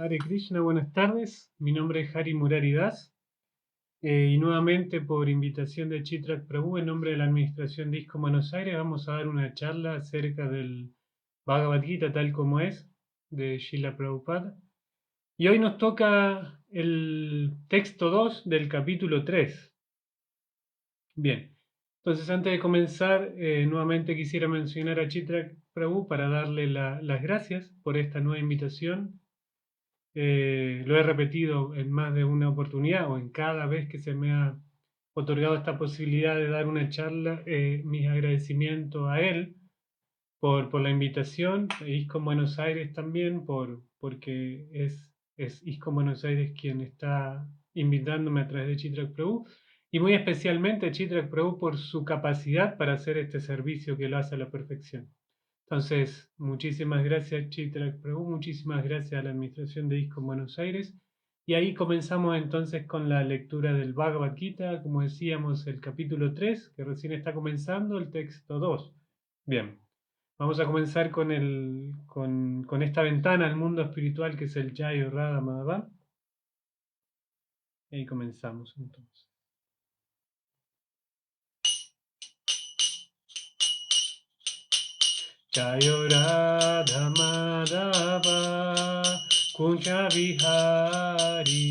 Hare Krishna, buenas tardes. Mi nombre es Hari Murari Das y nuevamente por invitación de Chitrak Prabhu en nombre de la Administración de ISKCO Buenos Aires vamos a dar una charla acerca del Bhagavad Gita tal como es de Srila Prabhupada. Y hoy nos toca el texto 2 del capítulo 3. Bien, entonces antes de comenzar nuevamente quisiera mencionar a Chitrak Prabhu para darle las gracias por esta nueva invitación. Lo he repetido en más de una oportunidad o en cada vez que se me ha otorgado esta posibilidad de dar una charla, mis agradecimientos a él por la invitación, a ISKCO Buenos Aires también, porque es ISKCO Buenos Aires quien está invitándome a través de Chitrak Prabhu, y muy especialmente a Chitrak Prabhu por su capacidad para hacer este servicio que lo hace a la perfección. Entonces, muchísimas gracias Chitrak Prabhu, muchísimas gracias a la administración de ISKCO en Buenos Aires. Y ahí comenzamos entonces con la lectura del Bhagavad Gita, como decíamos, el capítulo 3, que recién está comenzando, el texto 2. Bien, vamos a comenzar con esta ventana al mundo espiritual que es el Jai Radha Madhava. Ahí comenzamos entonces. Jayo Radha Madhava Kunja Vihari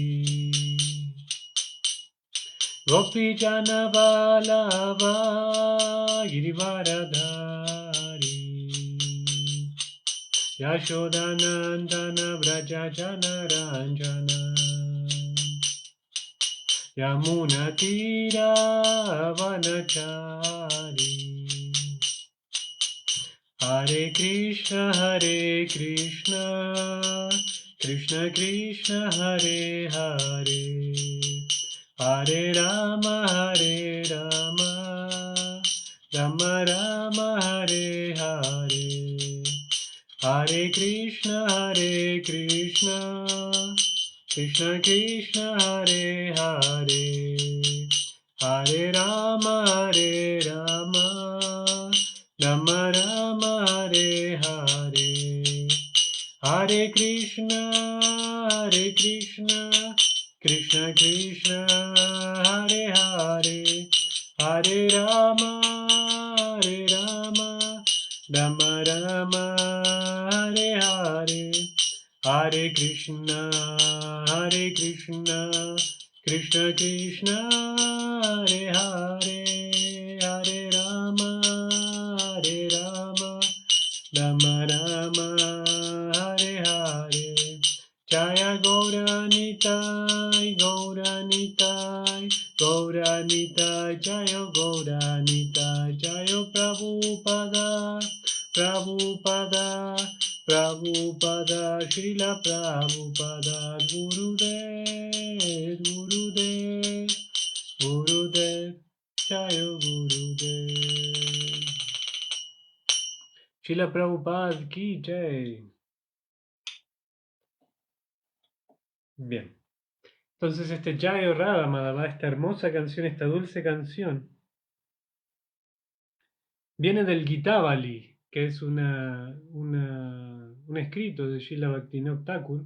Gopi Jana Vallabha Girivaradhari Yashodanandana Vraja Jana Ranjana Yamuna Tira Vanachari Hare Krishna, Krishna Krishna, Hare Hare, Hare Rama, Rama Rama, Hare Hare, Hare Krishna, Krishna Krishna, Hare Hare, Hare Rama, Rama Rama, Hare Hare, Hare Krishna, Krishna Krishna, Hare Hare, Hare Rama, Rama Rama, Hare Hare, Hare Krishna, Krishna Krishna, Hare Hare, Hare Rama, Rama Rama, Hare Hare, Jaya Gauranitai, Gauranitai, Jaya Gauranitai, Jaya Prabhupada, Prabhupada, Srila Prabhupada, Gurudev, Jaya Gurudev. Srila Prabhupada ki jai. Bien. Entonces este Jai Radha Madhava, esta hermosa canción, esta dulce canción, viene del Gitavali, que es un escrito de Srila Bhaktivinoda Thakur.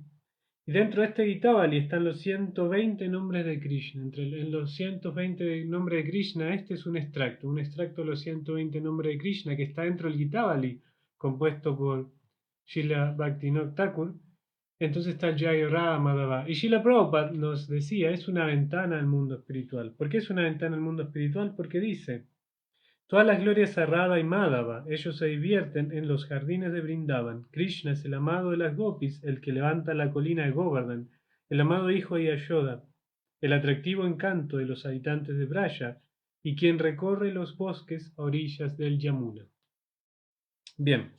Y dentro de este Gitavali están los 120 nombres de Krishna. En los 120 nombres de Krishna, este es un extracto de los 120 nombres de Krishna que está dentro del Gitavali, compuesto por Srila Bhaktivinoda Thakur. Entonces está Jai Radha Madhava. Y Srila Prabhupada nos decía, es una ventana al mundo espiritual. ¿Por qué es una ventana al mundo espiritual? Porque dice, todas las glorias a Radha y Madhava, ellos se divierten en los jardines de Vrindavan. Krishna es el amado de las gopis, el que levanta la colina de Govardhan, el amado hijo de Yashoda, el atractivo encanto de los habitantes de Braya, y quien recorre los bosques a orillas del Yamuna. Bien,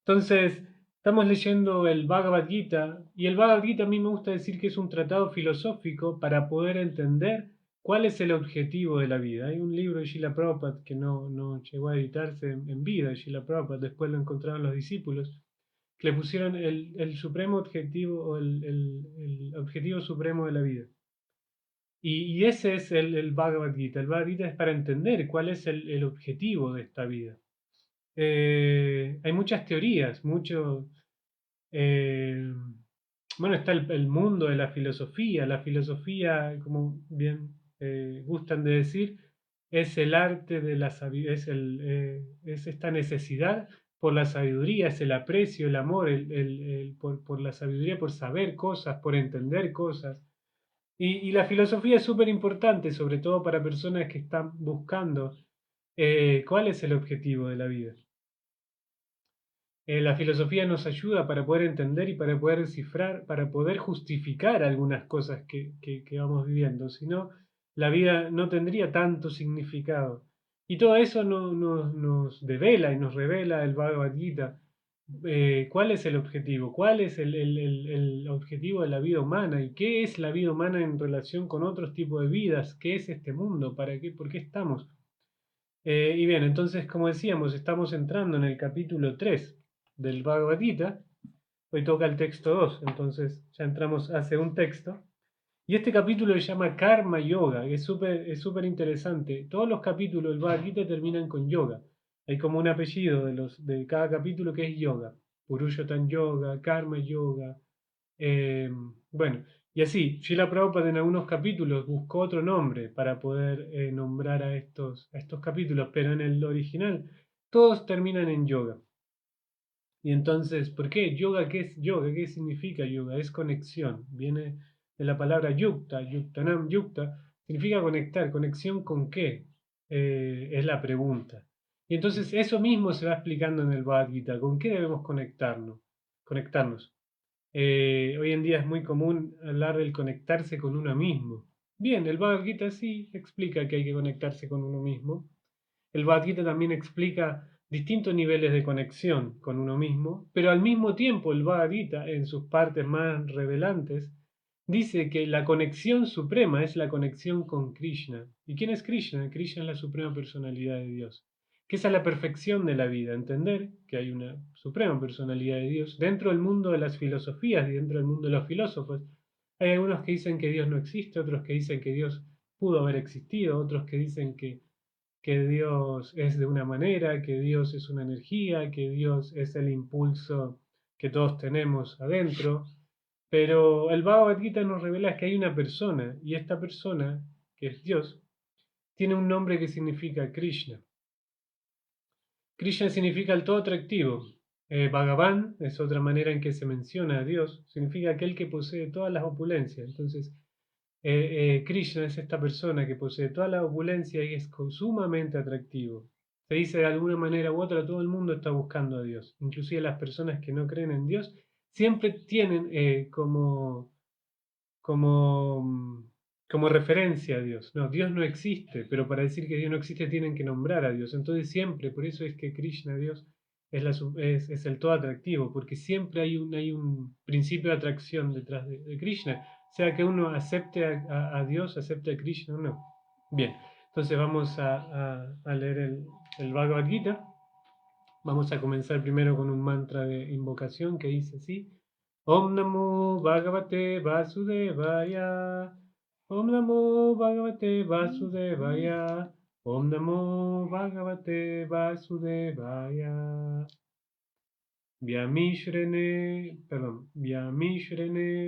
entonces estamos leyendo el Bhagavad Gita, y el Bhagavad Gita a mí me gusta decir que es un tratado filosófico para poder entender cuál es el objetivo de la vida. Hay un libro de Srila Prabhupada que no llegó a editarse en vida de Srila Prabhupada, después lo encontraron los discípulos, que le pusieron el supremo objetivo o el objetivo supremo de la vida. Y ese es el Bhagavad Gita. El Bhagavad Gita es para entender cuál es el objetivo de esta vida. Hay muchas teorías, eh, bueno, está el mundo de la filosofía. La filosofía, como bien gustan de decir, es el arte de la sabiduría, es esta necesidad por la sabiduría, es el aprecio, el amor, por la sabiduría, por saber cosas, por entender cosas. Y la filosofía es súper importante, sobre todo para personas que están buscando cuál es el objetivo de la vida. La filosofía nos ayuda para poder entender y para poder descifrar, para poder justificar algunas cosas que vamos viviendo. Si no, la vida no tendría tanto significado. Y todo eso nos devela y nos revela el Bhagavad Gita. ¿Cuál es el objetivo? ¿Cuál es el objetivo de la vida humana? ¿Y qué es la vida humana en relación con otros tipos de vidas? ¿Qué es este mundo? ¿Para qué? ¿Por qué estamos? Y bien, entonces, como decíamos, estamos entrando en el capítulo 3 del Bhagavad Gita. Hoy toca el texto 2, entonces ya entramos hacia un texto. Y este capítulo se llama Karma Yoga, que es súper interesante. Todos los capítulos del Bhagavad Gita terminan con yoga. Hay como un apellido de cada capítulo que es yoga. Purushottam Yoga, Karma Yoga, eh, bueno, y así, Srila Prabhupada en algunos capítulos buscó otro nombre para poder nombrar a estos capítulos, pero en el original todos terminan en yoga. Y entonces, ¿por qué? Yoga, ¿qué es yoga? ¿Qué significa yoga? Es conexión. Viene de la palabra yukta, yuktanam, yukta, significa conectar. ¿Conexión con qué? Es la pregunta. Y entonces eso mismo se va explicando en el Bhagavad Gita. ¿Con qué debemos conectarnos? Conectarnos. Hoy en día es muy común hablar del conectarse con uno mismo. Bien, el Bhagavad Gita sí explica que hay que conectarse con uno mismo. El Bhagavad Gita también explica distintos niveles de conexión con uno mismo, pero al mismo tiempo el Bhagavad Gita, en sus partes más revelantes, dice que la conexión suprema es la conexión con Krishna. ¿Y quién es Krishna? Krishna es la suprema personalidad de Dios. Que esa es la perfección de la vida, entender que hay una suprema personalidad de Dios dentro del mundo de las filosofías y dentro del mundo de los filósofos. Hay algunos que dicen que Dios no existe, otros que dicen que Dios pudo haber existido, otros que dicen que Dios es de una manera, que Dios es una energía, que Dios es el impulso que todos tenemos adentro. Pero el Bhagavad Gita nos revela que hay una persona, y esta persona, que es Dios, tiene un nombre que significa Krishna. Krishna significa el todo atractivo. Bhagavan es otra manera en que se menciona a Dios, significa aquel que posee todas las opulencias. Entonces, Krishna es esta persona que posee toda la opulencia y es sumamente atractivo. Se dice de alguna manera u otra, todo el mundo está buscando a Dios. Inclusive las personas que no creen en Dios siempre tienen como, como referencia a Dios. No, Dios no existe, pero para decir que Dios no existe tienen que nombrar a Dios. Entonces siempre, por eso es que Krishna, Dios, es el todo atractivo, porque siempre hay un principio de atracción detrás de Krishna, sea que uno acepte a Dios, acepte a Krishna o no. Bien, entonces vamos a leer el Bhagavad Gita. Vamos a comenzar primero con un mantra de invocación que dice así. Om Namo Bhagavate Vasudevaya. Om Namo Bhagavate Vasudevaya. Om Namo Bhagavate Vasudevaya. Vyamishrene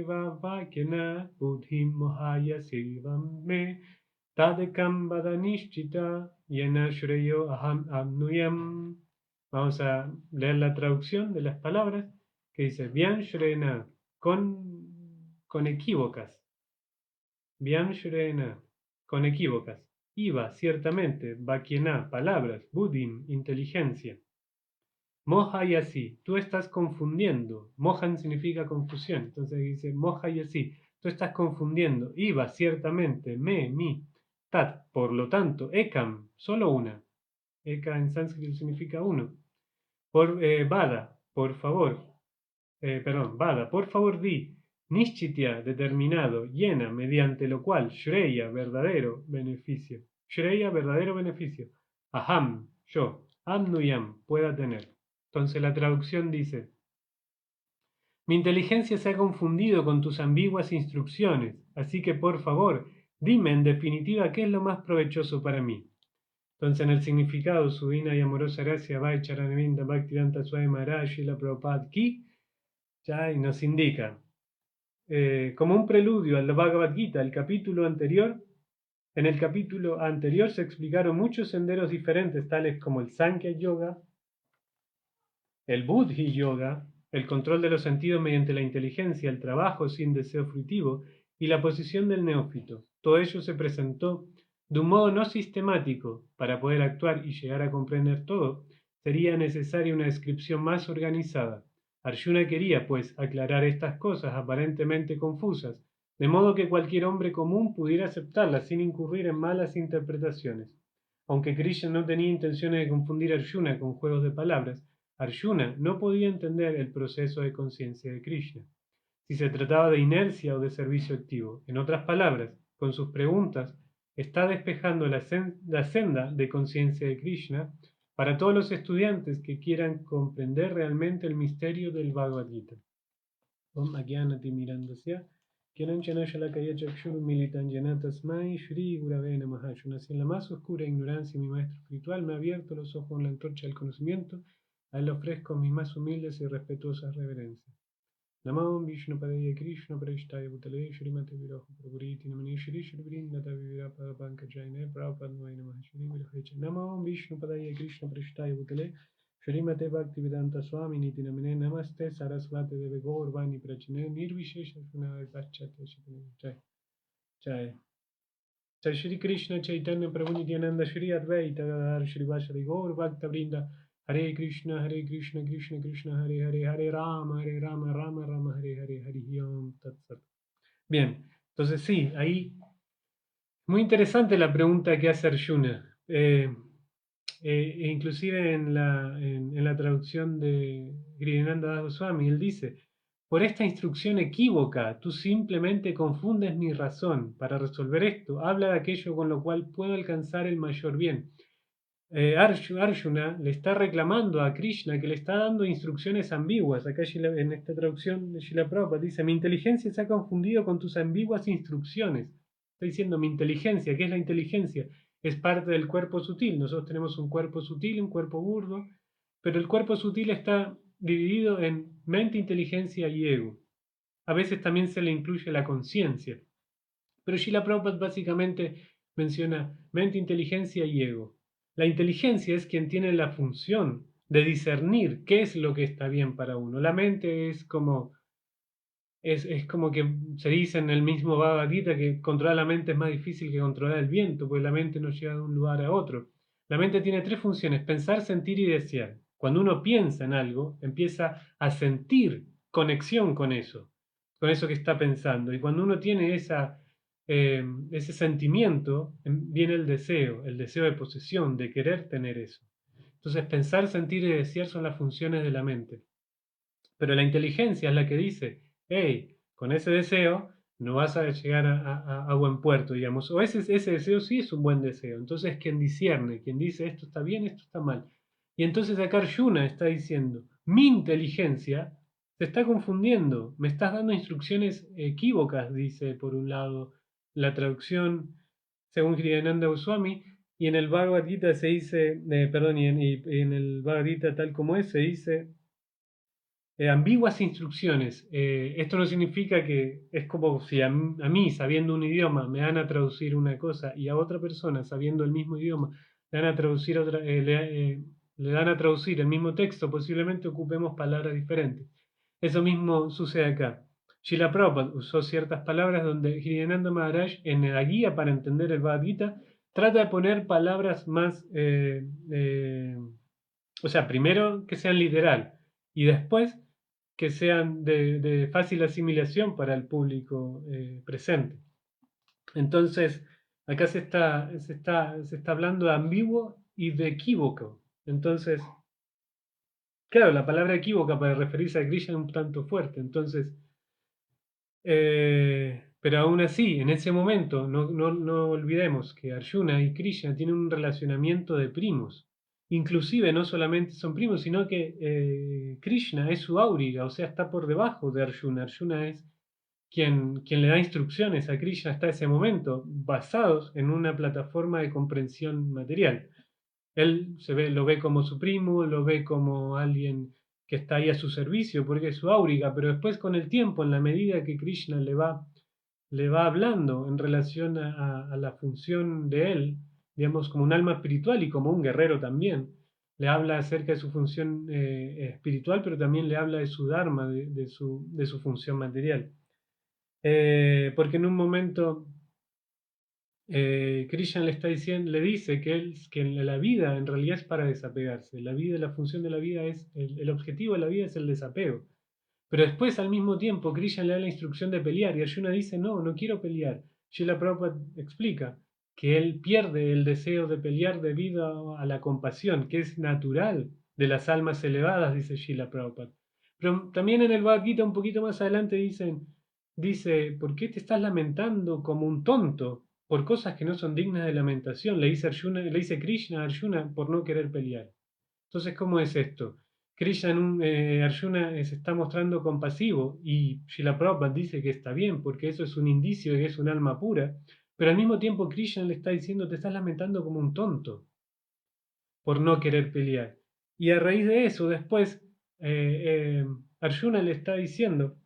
Vavakyana Buddhim Mohaya Sivam Me Tadekam Vadanishchita Yena Shreyo Aham Abnuyam. Vamos a leer la traducción de las palabras que dice Vyam Shrena con equívocas. Vyam Shrena con equívocas. Iva, ciertamente, Vakyena, palabras, Buddhim, inteligencia. Moja y así, tú estás confundiendo. Mohan significa confusión, entonces dice moja y así, tú estás confundiendo. Iva, ciertamente, mi, tat, por lo tanto, ekam, solo una. Eka en sánscrito significa uno. Vada, por favor, Vada, por favor di, Nishchitya, determinado, llena, mediante lo cual, Shreya, verdadero beneficio. Shreya, verdadero beneficio. Aham, yo, Amnuyam, pueda tener. Entonces la traducción dice, mi inteligencia se ha confundido con tus ambiguas instrucciones, así que por favor, dime en definitiva qué es lo más provechoso para mí. Entonces en el significado, su divina y amorosa gracia, Vai Charanavinda Bhaktivedanta Swami Maharaj y la Prabhupada Ki, ya y nos indica, como un preludio al Bhagavad Gita, en el capítulo anterior se explicaron muchos senderos diferentes, tales como el Sankhya Yoga, el Buddhi Yoga, el control de los sentidos mediante la inteligencia, el trabajo sin deseo fruitivo y la posición del neófito. Todo ello se presentó de un modo no sistemático. Para poder actuar y llegar a comprender todo, sería necesaria una descripción más organizada. Arjuna quería, pues, aclarar estas cosas aparentemente confusas, de modo que cualquier hombre común pudiera aceptarlas sin incurrir en malas interpretaciones. Aunque Krishna no tenía intenciones de confundir a Arjuna con juegos de palabras, Arjuna no podía entender el proceso de conciencia de Krishna, si se trataba de inercia o de servicio activo. En otras palabras, con sus preguntas, está despejando la senda de conciencia de Krishna para todos los estudiantes que quieran comprender realmente el misterio del Bhagavad Gita. Om Agyanati Mirandasya Kyananchana Shalakaya Chakshurumilitan Tasmai Shri Gurave Namaha. Yo nací en la más oscura ignorancia y mi maestro espiritual me ha abierto los ojos en la antorcha del conocimiento. A él le ofrezco mis más humildes y respetuosas reverencias. Namo Vishnu Padaya Krishna Prashtaya Bhutale Shrimate Viraja Prabhuriti Namani Shri Shri Vrindata Vivirapa Pankajayane Prabhupada Namaha Shri Vilahecha. Namo Vishnu Padaya Krishna Prashtaya Bhutale Shrimate Bhaktivedanta Swami Niti Namane Namaste Sarasvate Deve Gaurvani Prachine Nirvishesha Shunava Pachate Jai Jai Jai Shri Krishna Chaitanya Prabhu Nityananda Shri Advaita Gadadhar Shri Vasari Gaur Bhakta Vrinda Hare Krishna Krishna Krishna Hare Hare Hare Rama Rama Rama Hare Hare Hare Om Tat Sat. Bien, entonces sí, ahí muy interesante la pregunta que hace Arjuna. Inclusive en la traducción de Grihananda Goswami, él dice, por esta instrucción equívoca, tú simplemente confundes mi razón. Para resolver esto, habla de aquello con lo cual puedo alcanzar el mayor bien. Arjuna le está reclamando a Krishna que le está dando instrucciones ambiguas. Acá en esta traducción de Srila Prabhupada dice, mi inteligencia se ha confundido con tus ambiguas instrucciones. Está diciendo, mi inteligencia, ¿qué es la inteligencia? Es parte del cuerpo sutil. Nosotros tenemos un cuerpo sutil, un cuerpo burdo, pero el cuerpo sutil está dividido en mente, inteligencia y ego. A veces también se le incluye la conciencia. Pero Srila Prabhupada básicamente menciona mente, inteligencia y ego. La inteligencia es quien tiene la función de discernir qué es lo que está bien para uno. La mente es como que se dice en el mismo Bhagavad Gita que controlar la mente es más difícil que controlar el viento, porque la mente nos lleva de un lugar a otro. La mente tiene tres funciones: pensar, sentir y desear. Cuando uno piensa en algo, empieza a sentir conexión con eso que está pensando. Y cuando uno tiene ese sentimiento, viene el deseo de posesión, de querer tener eso. Entonces, pensar, sentir y desear son las funciones de la mente. Pero la inteligencia es la que dice, hey, con ese deseo no vas a llegar a buen puerto, digamos. O ese deseo sí es un buen deseo. Entonces, quien discierne, quien dice esto está bien, esto está mal. Y entonces acá Arjuna está diciendo, mi inteligencia se está confundiendo, me estás dando instrucciones equívocas, dice por un lado la traducción según Grihananda Goswami, y en el Bhagavad Gita se dice, y en el Bhagavad Gita tal como es, se dice ambiguas instrucciones. Esto no significa que es como si a mí, sabiendo un idioma, me van a traducir una cosa y a otra persona, sabiendo el mismo idioma, le van a traducir le dan a traducir el mismo texto, posiblemente ocupemos palabras diferentes. Eso mismo sucede acá. Srila Prabhupada usó ciertas palabras donde Giriyananda Maharaj, en la guía para entender el Bhagavad Gita, trata de poner palabras más, o sea, primero que sean literal y después que sean de fácil asimilación para el público presente. Entonces, acá se está hablando de ambiguo y de equívoco. Entonces, claro, la palabra equívoca para referirse a Krishna es un tanto fuerte. Entonces, pero aún así, en ese momento, no olvidemos que Arjuna y Krishna tienen un relacionamiento de primos. Inclusive no solamente son primos, sino que Krishna es su auriga, o sea, está por debajo de Arjuna. Arjuna es quien le da instrucciones a Krishna hasta ese momento, basados en una plataforma de comprensión material. Él lo ve como su primo, lo ve como alguien que está ahí a su servicio, porque es su áuriga, pero después con el tiempo, en la medida que Krishna le va hablando en relación a la función de él, digamos, como un alma espiritual y como un guerrero también, le habla acerca de su función espiritual, pero también le habla de su dharma, de su función material. Porque en un momento Krishna le está diciendo, le dice que la vida en realidad es para desapegarse. La vida, la función de la vida es, el objetivo de la vida es el desapego. Pero después, al mismo tiempo, Krishna le da la instrucción de pelear y Arjuna dice, no, no quiero pelear. Srila Prabhupada explica que él pierde el deseo de pelear debido a la compasión, que es natural de las almas elevadas, dice Srila Prabhupada. Pero también en el Bhagavad Gita, un poquito más adelante, dice, ¿por qué te estás lamentando como un tonto por cosas que no son dignas de lamentación? Le dice le dice Krishna a Arjuna por no querer pelear. Entonces, ¿cómo es esto? Krishna Arjuna se está mostrando compasivo y Srila Prabhupada dice que está bien porque eso es un indicio de que es un alma pura, pero al mismo tiempo Krishna le está diciendo te estás lamentando como un tonto por no querer pelear. Y a raíz de eso, después Arjuna le está diciendo,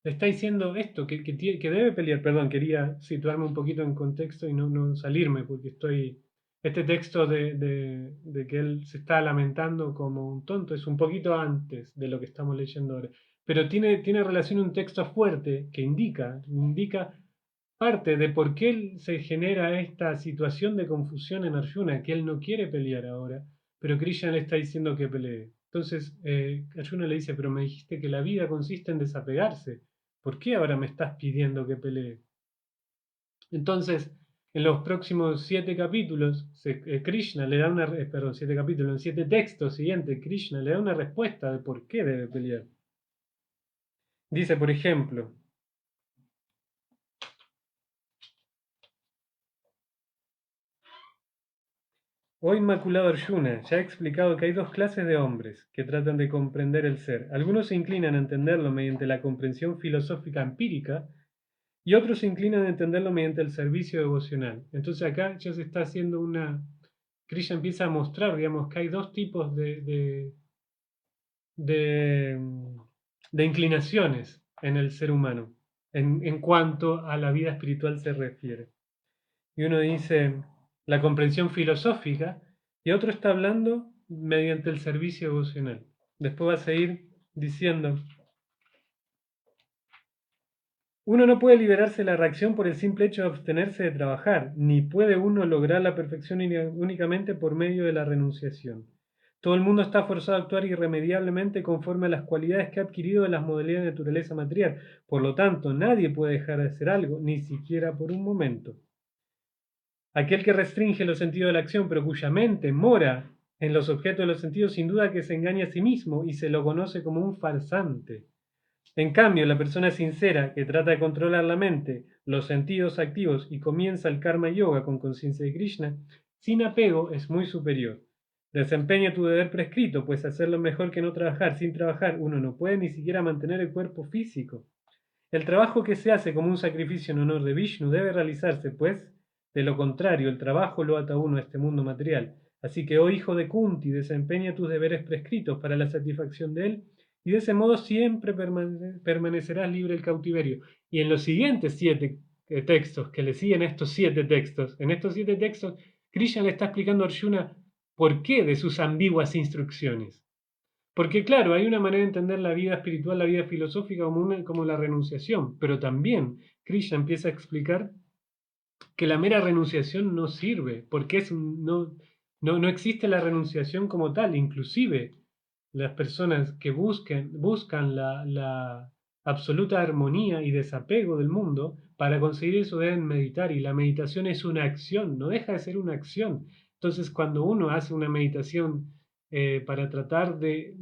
esto, que debe pelear. Perdón, quería situarme un poquito en contexto y no salirme, porque estoy. Este texto de que él se está lamentando como un tonto es un poquito antes de lo que estamos leyendo ahora. Pero tiene relación un texto fuerte que indica parte de por qué él se genera esta situación de confusión en Arjuna, que él no quiere pelear ahora, pero Krishna le está diciendo que pelee. Entonces, Arjuna le dice, pero me dijiste que la vida consiste en desapegarse. ¿Por qué ahora me estás pidiendo que pelee? Entonces, en los próximos 7 capítulos, Krishna le da una, perdón, 7 capítulos, en 7 textos siguientes, Krishna le da una respuesta de por qué debe pelear. Dice, por ejemplo, oh Inmaculado Arjuna, ya he explicado que hay dos clases de hombres que tratan de comprender el ser. Algunos se inclinan a entenderlo mediante la comprensión filosófica empírica y otros se inclinan a entenderlo mediante el servicio devocional. Entonces acá ya se está haciendo una. Krishna empieza a mostrar, digamos, que hay dos tipos de, de inclinaciones en el ser humano en cuanto a la vida espiritual se refiere. Y uno dice la comprensión filosófica y otro está hablando mediante el servicio devocional. Después va a seguir diciendo, uno no puede liberarse de la reacción por el simple hecho de abstenerse de trabajar, ni puede uno lograr la perfección únicamente por medio de la renunciación. Todo el mundo está forzado a actuar irremediablemente conforme a las cualidades que ha adquirido de las modalidades de naturaleza material. Por lo tanto, nadie puede dejar de hacer algo, ni siquiera por un momento. Aquel que restringe los sentidos de la acción, pero cuya mente mora en los objetos de los sentidos, sin duda que se engaña a sí mismo y se lo conoce como un farsante. En cambio, la persona sincera que trata de controlar la mente, los sentidos activos y comienza el karma yoga con conciencia de Krishna, sin apego es muy superior. Desempeña tu deber prescrito, pues hacerlo mejor que no trabajar. Sin trabajar uno no puede ni siquiera mantener el cuerpo físico. El trabajo que se hace como un sacrificio en honor de Vishnu debe realizarse, pues, de lo contrario, el trabajo lo ata uno a este mundo material. Así que, oh hijo de Kunti, desempeña tus deberes prescritos para la satisfacción de él, y de ese modo siempre permanecerás libre del cautiverio. Y en los siguientes 7 textos que le siguen estos 7 textos, en estos 7 textos, Krishna le está explicando a Arjuna por qué de sus ambiguas instrucciones. Porque claro, hay una manera de entender la vida espiritual, la vida filosófica como la renunciación, pero también Krishna empieza a explicar que la mera renunciación no sirve, porque no existe la renunciación como tal. Inclusive las personas que buscan la absoluta armonía y desapego del mundo, para conseguir eso deben meditar, y la meditación es una acción, no deja de ser una acción. Entonces, cuando uno hace una meditación para tratar de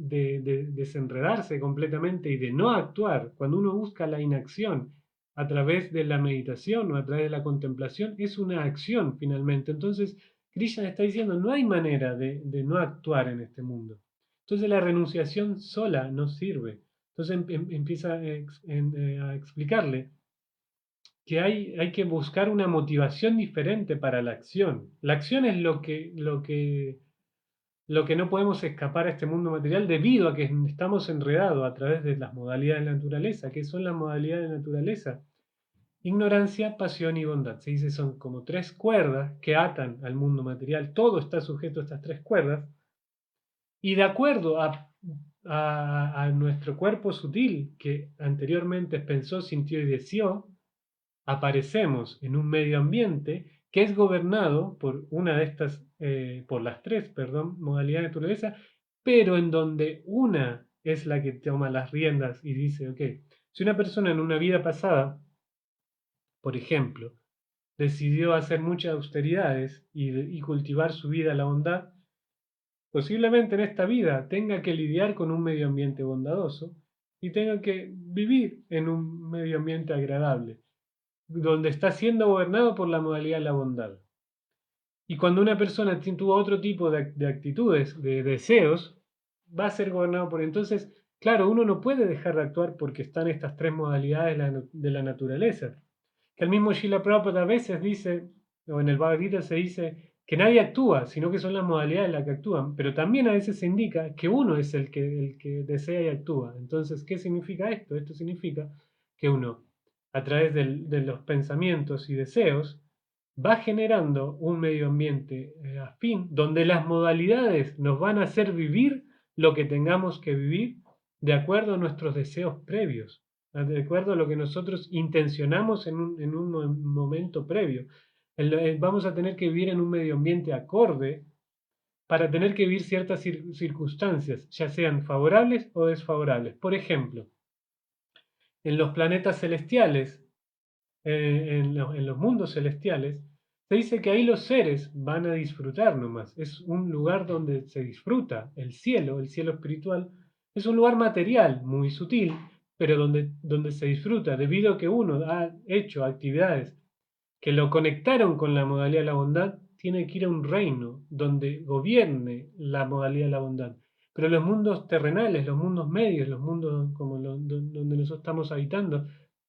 desenredarse completamente y de no actuar, cuando uno busca la inacción, a través de la meditación o a través de la contemplación, es una acción finalmente. Entonces, Krishna está diciendo, no hay manera de no actuar en este mundo. Entonces la renunciación sola no sirve. Entonces empieza a explicarle que hay que buscar una motivación diferente para la acción. La acción es lo que no podemos escapar a este mundo material debido a que estamos enredados a través de las modalidades de la naturaleza. ¿Qué son las modalidades de la naturaleza? Ignorancia, pasión y bondad. Se dice son como tres cuerdas que atan al mundo material. Todo está sujeto a estas tres cuerdas. Y de acuerdo a nuestro cuerpo sutil, que anteriormente pensó, sintió y deseó, aparecemos en un medio ambiente que es gobernado por una de estas, por las tres, perdón, modalidades de naturaleza, pero en donde una es la que toma las riendas y dice, ok, si una persona en una vida pasada, por ejemplo, decidió hacer muchas austeridades y cultivar su vida a la bondad, posiblemente en esta vida tenga que lidiar con un medio ambiente bondadoso y tenga que vivir en un medio ambiente agradable, donde está siendo gobernado por la modalidad de la bondad. Y cuando una persona tuvo otro tipo de actitudes, de deseos, va a ser gobernado por... Entonces, claro, uno no puede dejar de actuar porque están estas tres modalidades de la naturaleza. Que el mismo Srila Prabhupada a veces dice, o en el Bhagavad Gita se dice, que nadie actúa, sino que son las modalidades las que actúan, pero también a veces se indica que uno es el que desea y actúa. Entonces, ¿qué significa esto? Esto significa que uno, a través de los pensamientos y deseos, va generando un medio ambiente afín, donde las modalidades nos van a hacer vivir lo que tengamos que vivir de acuerdo a nuestros deseos previos, de acuerdo a lo que nosotros intencionamos en un momento previo. Vamos a tener que vivir en un medio ambiente acorde para tener que vivir ciertas circunstancias, ya sean favorables o desfavorables. Por ejemplo, en los planetas celestiales, en los mundos celestiales, se dice que ahí los seres van a disfrutar nomás. Es un lugar donde se disfruta. El cielo espiritual, es un lugar material, muy sutil, pero donde se disfruta, debido a que uno ha hecho actividades que lo conectaron con la modalidad de la bondad, tiene que ir a un reino donde gobierne la modalidad de la bondad. Pero los mundos terrenales, los mundos medios, los mundos como donde nosotros estamos habitando,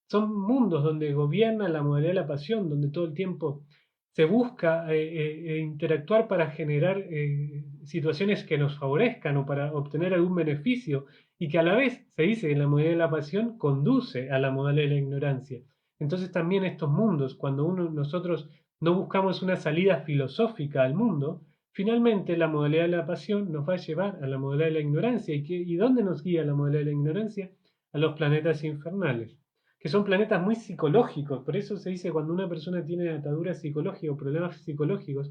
son mundos donde gobierna la modalidad de la pasión, donde todo el tiempo se busca interactuar para generar situaciones que nos favorezcan o para obtener algún beneficio y que a la vez se dice que la modalidad de la pasión conduce a la modalidad de la ignorancia. Entonces también estos mundos, cuando nosotros no buscamos una salida filosófica al mundo, finalmente la modalidad de la pasión nos va a llevar a la modalidad de la ignorancia. ¿Y dónde nos guía la modalidad de la ignorancia? A los planetas infernales, que son planetas muy psicológicos. Por eso se dice cuando una persona tiene ataduras psicológicas o problemas psicológicos,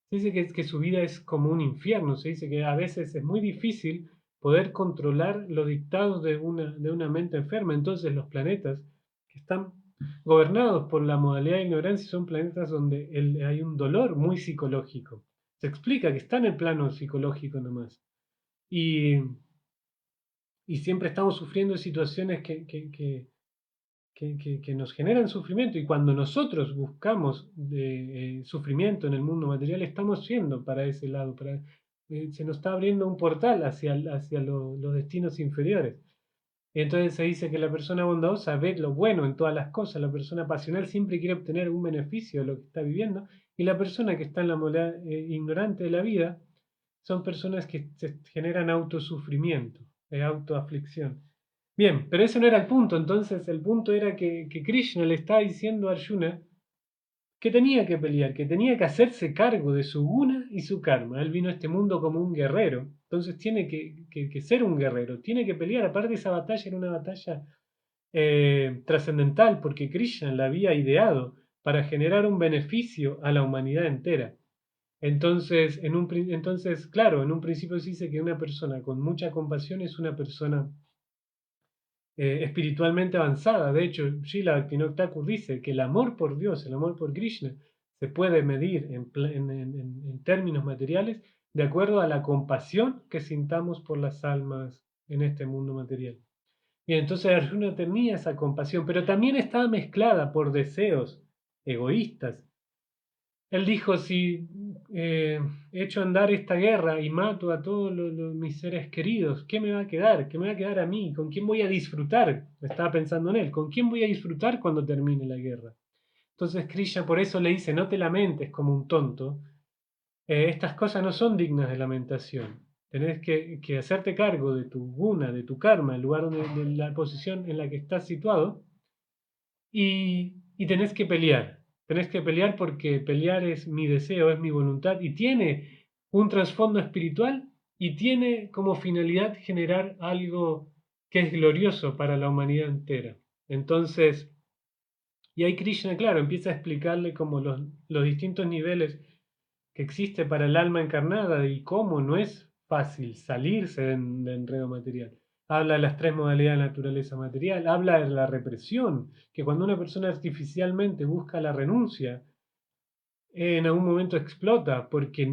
se dice que su vida es como un infierno. Se dice que a veces es muy difícil poder controlar los dictados de una mente enferma. Entonces los planetas que están gobernados por la modalidad de ignorancia son planetas donde hay un dolor muy psicológico. Se explica que está en el plano psicológico nomás. Y, y siempre estamos sufriendo situaciones que nos generan sufrimiento. Y cuando nosotros buscamos sufrimiento en el mundo material, estamos yendo para ese lado. Se nos está abriendo un portal hacia los destinos inferiores. Entonces se dice que la persona bondadosa ve lo bueno en todas las cosas, la persona pasional siempre quiere obtener un beneficio de lo que está viviendo, y la persona que está en la modalidad ignorante de la vida son personas que se generan autosufrimiento, autoaflicción. Bien, pero ese no era el punto. Entonces el punto era que Krishna le está diciendo a Arjuna que tenía que pelear, que tenía que hacerse cargo de su guna y su karma. Él vino a este mundo como un guerrero, entonces tiene que ser un guerrero, tiene que pelear. Aparte, esa batalla era una batalla trascendental, porque Krishna la había ideado para generar un beneficio a la humanidad entera. Entonces, claro, en un principio se dice que una persona con mucha compasión es una persona espiritualmente avanzada. De hecho, Srila Bhaktivinoda Thakur dice que el amor por Dios, el amor por Krishna, se puede medir en términos materiales de acuerdo a la compasión que sintamos por las almas en este mundo material. Y entonces Arjuna tenía esa compasión, pero también estaba mezclada por deseos egoístas. Él dijo, si he hecho andar esta guerra y mato a todos mis seres queridos, ¿qué me va a quedar? ¿Qué me va a quedar a mí? ¿Con quién voy a disfrutar? Estaba pensando en él, ¿con quién voy a disfrutar cuando termine la guerra? Entonces Krishna por eso le dice, no te lamentes como un tonto, estas cosas no son dignas de lamentación. Tenés que hacerte cargo de tu guna, de tu karma, el lugar de la posición en la que estás situado, y tenés que pelear. Tenés que pelear porque pelear es mi deseo, es mi voluntad, y tiene un trasfondo espiritual y tiene como finalidad generar algo que es glorioso para la humanidad entera. Entonces, y ahí Krishna, claro, empieza a explicarle como los distintos niveles que existe para el alma encarnada y cómo no es fácil salirse del enredo material. Habla de las tres modalidades de la naturaleza material, habla de la represión, que cuando una persona artificialmente busca la renuncia, en algún momento explota, porque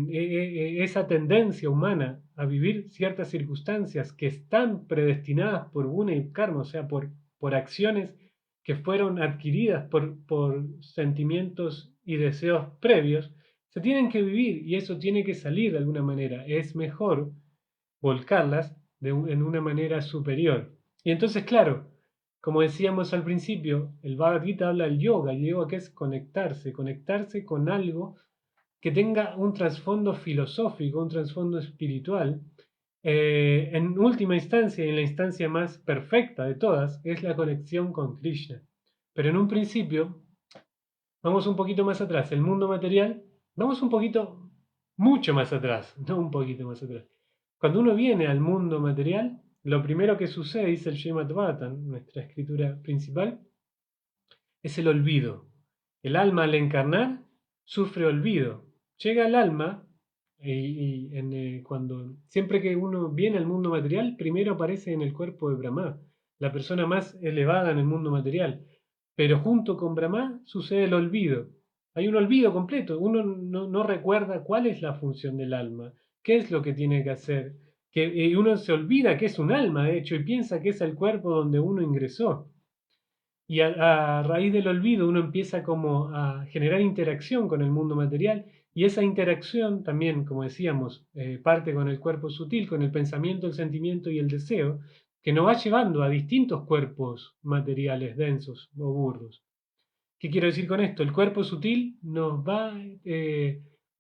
esa tendencia humana a vivir ciertas circunstancias que están predestinadas por guna y karma, o sea, por acciones que fueron adquiridas por sentimientos y deseos previos, se tienen que vivir y eso tiene que salir de alguna manera. Es mejor volcarlas en una manera superior. Y entonces, claro, como decíamos al principio, el Bhagavad Gita habla del yoga, y el yoga que es conectarse, conectarse con algo que tenga un trasfondo filosófico, un trasfondo espiritual. En última instancia, y en la instancia más perfecta de todas, es la conexión con Krishna. Pero en un principio, vamos un poquito más atrás, el mundo material, vamos un poquito, mucho más atrás, no un poquito más atrás. Cuando uno viene al mundo material, lo primero que sucede, dice el Srimad Bhagavatam, nuestra escritura principal, es el olvido. El alma al encarnar sufre olvido. Llega al alma cuando siempre que uno viene al mundo material, primero aparece en el cuerpo de Brahma, la persona más elevada en el mundo material. Pero junto con Brahma sucede el olvido. Hay un olvido completo. Uno no recuerda cuál es la función del alma, qué es lo que tiene que hacer. Y uno se olvida que es un alma, de hecho, y piensa que es el cuerpo donde uno ingresó. Y a raíz del olvido uno empieza como a generar interacción con el mundo material y esa interacción también, como decíamos, parte con el cuerpo sutil, con el pensamiento, el sentimiento y el deseo, que nos va llevando a distintos cuerpos materiales densos o burdos. ¿Qué quiero decir con esto? El cuerpo sutil nos va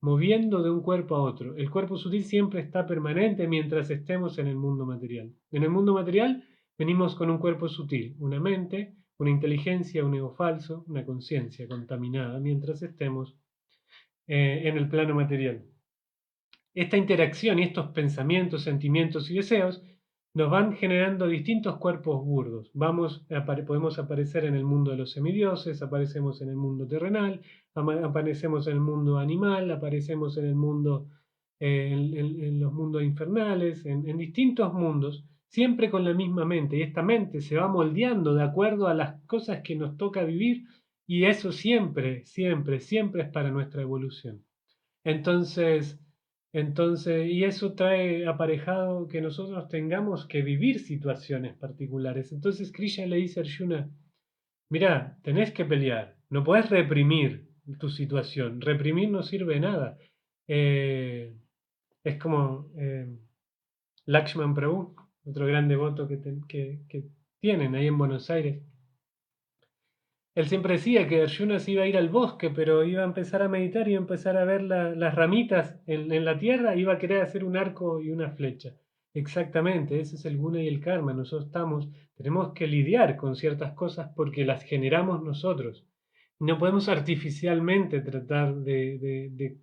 moviendo de un cuerpo a otro. El cuerpo sutil siempre está permanente mientras estemos en el mundo material. En el mundo material venimos con un cuerpo sutil, una mente, una inteligencia, un ego falso, una conciencia contaminada mientras estemos en el plano material. Esta interacción y estos pensamientos, sentimientos y deseos nos van generando distintos cuerpos burdos. Podemos aparecer en el mundo de los semidioses, aparecemos en el mundo terrenal, aparecemos en el mundo animal, aparecemos en el mundo, en los mundos infernales, en distintos mundos, siempre con la misma mente. Y esta mente se va moldeando de acuerdo a las cosas que nos toca vivir y eso siempre, siempre, siempre es para nuestra evolución. Entonces, y eso trae aparejado que nosotros tengamos que vivir situaciones particulares. Entonces Krishna le dice a Arjuna, mira, tenés que pelear, no podés reprimir tu situación, reprimir no sirve de nada. Eh, es como Lakshman Prabhu, otro gran devoto que tienen ahí en Buenos Aires. Él siempre decía que Arjuna se iba a ir al bosque, pero iba a empezar a meditar, iba a empezar a ver las ramitas en la tierra, iba a querer hacer un arco y una flecha. Exactamente, ese es el guna y el karma. Nosotros tenemos que lidiar con ciertas cosas porque las generamos nosotros. No podemos artificialmente tratar de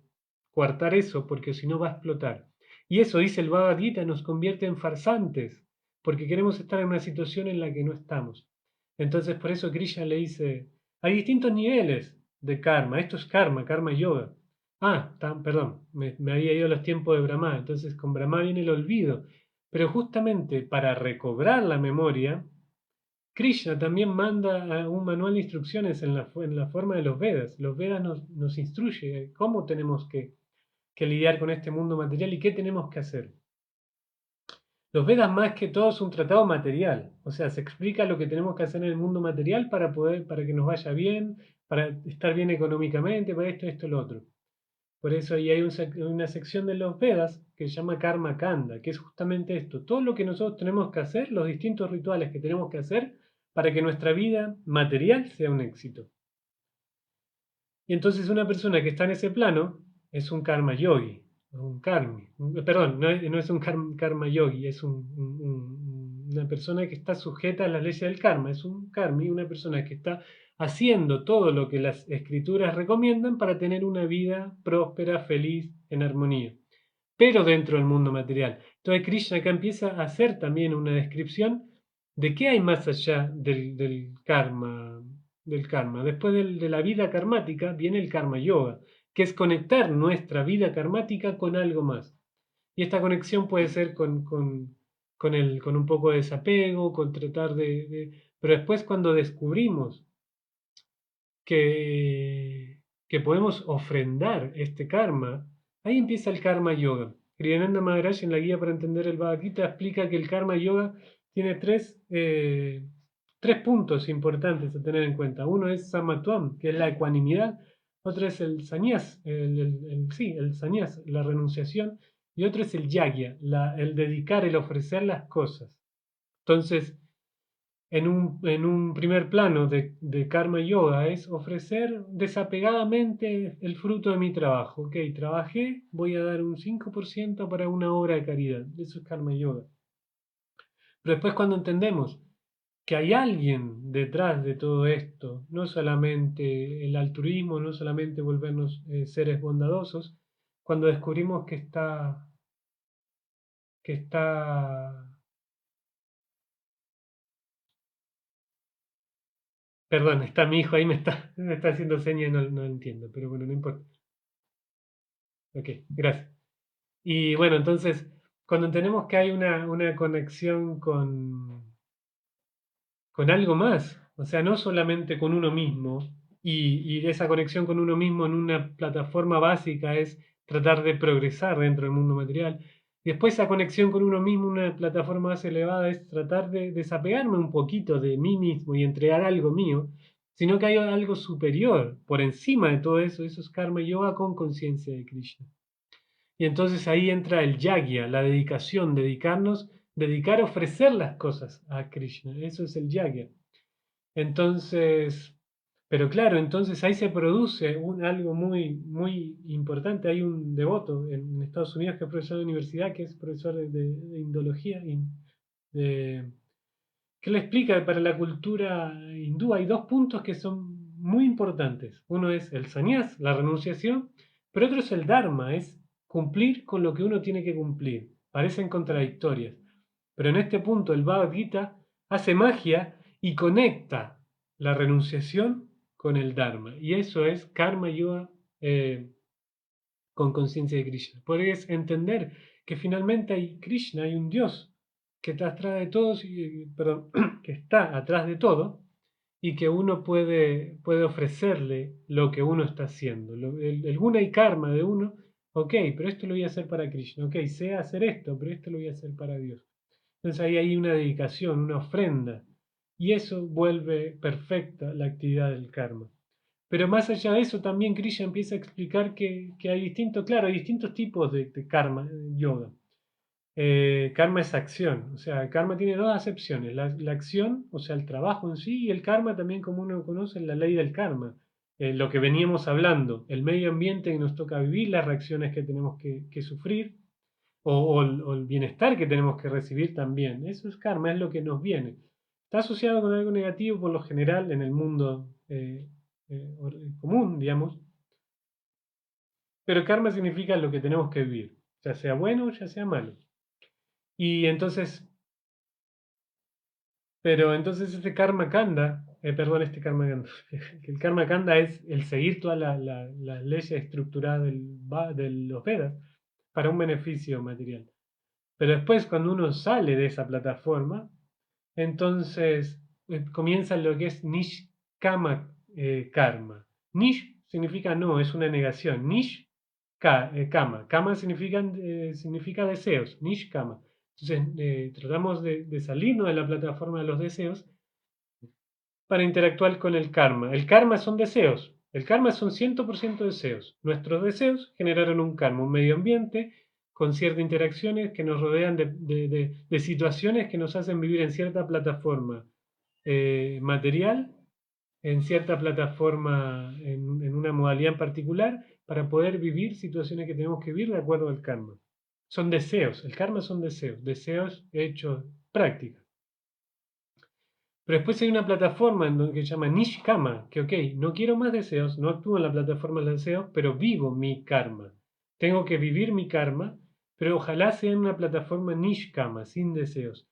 coartar eso porque si no va a explotar. Y eso, dice el Bhagavad Gita, nos convierte en farsantes porque queremos estar en una situación en la que no estamos. Entonces, por eso Krishna le dice, hay distintos niveles de karma. Esto es karma, karma yoga. Perdón, me había ido a los tiempos de Brahma. Entonces, con Brahma viene el olvido. Pero justamente para recobrar la memoria, Krishna también manda un manual de instrucciones en la forma de los Vedas. Los Vedas nos instruye cómo tenemos que lidiar con este mundo material y qué tenemos que hacer. Los Vedas más que todo es un tratado material, o sea, se explica lo que tenemos que hacer en el mundo material para que nos vaya bien, para estar bien económicamente, para esto, lo otro. Por eso ahí hay una sección de los Vedas que se llama Karma Kanda, que es justamente esto, todo lo que nosotros tenemos que hacer, los distintos rituales que tenemos que hacer para que nuestra vida material sea un éxito. Y entonces una persona que está en ese plano es un karma yogi, un karmi. Perdón, no es un karma yogi, es una persona que está sujeta a las leyes del karma, es un karmi, una persona que está haciendo todo lo que las escrituras recomiendan para tener una vida próspera, feliz, en armonía, pero dentro del mundo material. Entonces Krishna acá empieza a hacer también una descripción de qué hay más allá del karma. Del karma. Después de la vida karmática viene el karma yoga, que es conectar nuestra vida karmática con algo más. Y esta conexión puede ser con un poco de desapego, con tratar Pero después cuando descubrimos que podemos ofrendar este karma, ahí empieza el karma yoga. Kriyananda Maharaj en la guía para entender el Bhagavad Gita explica que el karma yoga tiene tres puntos importantes a tener en cuenta. Uno es samatvam, que es la ecuanimidad. Otro es el sannyas, el sannyas, la renunciación. Y otro es el yagya, el dedicar, el ofrecer las cosas. Entonces, en un primer plano de karma yoga es ofrecer desapegadamente el fruto de mi trabajo. Ok, trabajé, voy a dar un 5% para una obra de caridad. Eso es karma yoga. Pero después cuando entendemos que hay alguien detrás de todo esto, no solamente el altruismo, no solamente volvernos seres bondadosos, cuando descubrimos que está Perdón, está mi hijo ahí, me está haciendo señas y no entiendo, pero bueno, no importa. Ok, gracias. Y bueno, entonces, cuando entendemos que hay una conexión con algo más, o sea, no solamente con uno mismo, y esa conexión con uno mismo en una plataforma básica es tratar de progresar dentro del mundo material, y después esa conexión con uno mismo, una plataforma más elevada, es tratar de desapegarme un poquito de mí mismo y entregar algo mío, sino que hay algo superior, por encima de todo eso, eso es karma yoga con conciencia de Krishna. Y entonces ahí entra el yagya, la dedicación, dedicar a ofrecer las cosas a Krishna. Eso es el yagya. Entonces, pero claro, entonces ahí se produce algo muy importante. Hay un devoto en Estados Unidos que es profesor de universidad, que es profesor de indología, de- que le explica que para la cultura hindú hay dos puntos que son muy importantes. Uno es el sannyas, la renunciación, pero otro es el dharma, es cumplir con lo que uno tiene que cumplir. Parecen contradictorias, pero en este punto el Bhagavad Gita hace magia y conecta la renunciación con el dharma. Y eso es karma yoga con conciencia de Krishna. Puedes entender que finalmente hay Krishna, hay un Dios que está atrás de todos, perdón, que está atrás de todo y que uno puede ofrecerle lo que uno está haciendo. El guna y karma de uno, ok, pero esto lo voy a hacer para Krishna, ok, sé hacer esto, pero esto lo voy a hacer para Dios. Entonces ahí hay una dedicación, una ofrenda, y eso vuelve perfecta la actividad del karma. Pero más allá de eso, también Krishna empieza a explicar que hay claro, hay distintos tipos de karma, yoga. Karma es acción, o sea, el karma tiene dos acepciones, la acción, o sea, el trabajo en sí, y el karma también como uno conoce, la ley del karma, lo que veníamos hablando, el medio ambiente que nos toca vivir, las reacciones que tenemos que sufrir, o el bienestar que tenemos que recibir también. Eso es karma, es lo que nos viene. Está asociado con algo negativo por lo general en el mundo común, digamos, pero karma significa lo que tenemos que vivir, ya sea bueno o ya sea malo. Y entonces, pero entonces este karma kanda, perdón, este karma kanda, el karma kanda es el seguir todas las leyes estructuradas de los Vedas para un beneficio material. Pero después, cuando uno sale de esa plataforma, entonces comienza lo que es nishkama karma. Nish significa no, es una negación. Kama. Kama significa deseos. Nishkama. Entonces tratamos de salirnos de la plataforma de los deseos para interactuar con el karma. El karma son deseos. El karma son 100% deseos. Nuestros deseos generaron un karma, un medio ambiente con ciertas interacciones que nos rodean de situaciones que nos hacen vivir en cierta plataforma material, en cierta plataforma, en una modalidad en particular, para poder vivir situaciones que tenemos que vivir de acuerdo al karma. Son deseos, el karma son deseos, deseos hechos prácticas. Pero después hay una plataforma que se llama Nishkama, que ok, no quiero más deseos, no actúo en la plataforma de los deseos, pero vivo mi karma. Tengo que vivir mi karma, pero ojalá sea en una plataforma Nishkama, sin deseos.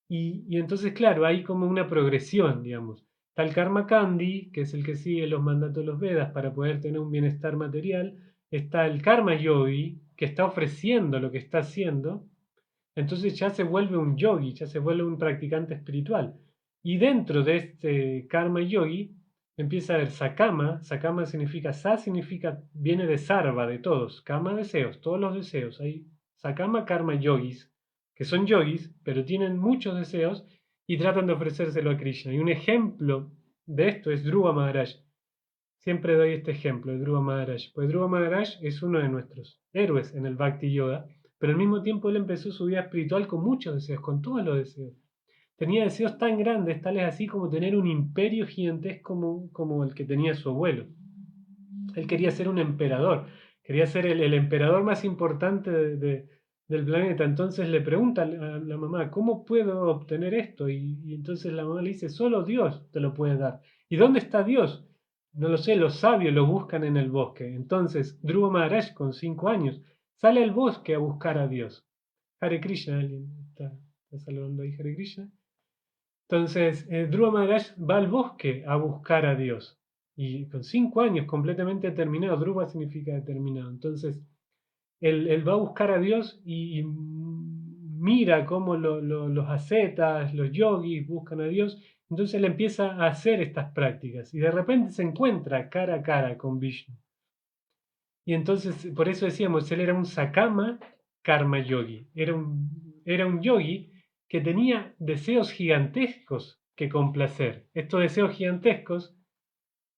Y entonces, claro, hay como una progresión, digamos. Está el Karma Kandi, que es el que sigue los mandatos de los Vedas para poder tener un bienestar material. Está el Karma Yogi, que está ofreciendo lo que está haciendo. Entonces ya se vuelve un yogi, ya se vuelve un practicante espiritual. Y dentro de este karma yogi empieza a haber sakama. Sakama significa, sa significa, viene de sarva, de todos. Kama, deseos, todos los deseos. Hay sakama karma yogis, que son yogis, pero tienen muchos deseos y tratan de ofrecérselo a Krishna. Y un ejemplo de esto es Dhruva Maharaj. Siempre doy este ejemplo de Dhruva Maharaj. Pues Dhruva Maharaj es uno de nuestros héroes en el Bhakti Yoga, pero al mismo tiempo él empezó su vida espiritual con muchos deseos, con todos los deseos. Tenía deseos tan grandes, tales así como tener un imperio gigantesco como el que tenía su abuelo. Él quería ser un emperador, quería ser el emperador más importante del planeta. Entonces le pregunta a la mamá, ¿cómo puedo obtener esto? Y entonces la mamá le dice, solo Dios te lo puede dar. ¿Y dónde está Dios? No lo sé, los sabios lo buscan en el bosque. Entonces Dhruva Maharaj, con 5 años, sale al bosque a buscar a Dios. Hare Krishna, alguien está saludando ahí, Hare Krishna. Entonces, Dhruva Maharaj va al bosque a buscar a Dios. Y con 5 años, completamente determinado, Dhruva significa determinado. Entonces, él va a buscar a Dios y mira cómo los ascetas, los yogis buscan a Dios. Entonces él empieza a hacer estas prácticas y de repente se encuentra cara a cara con Vishnu. Y entonces, por eso decíamos, él era un Sakama Karma Yogi. Era un yogi que tenía deseos gigantescos que complacer. Estos deseos gigantescos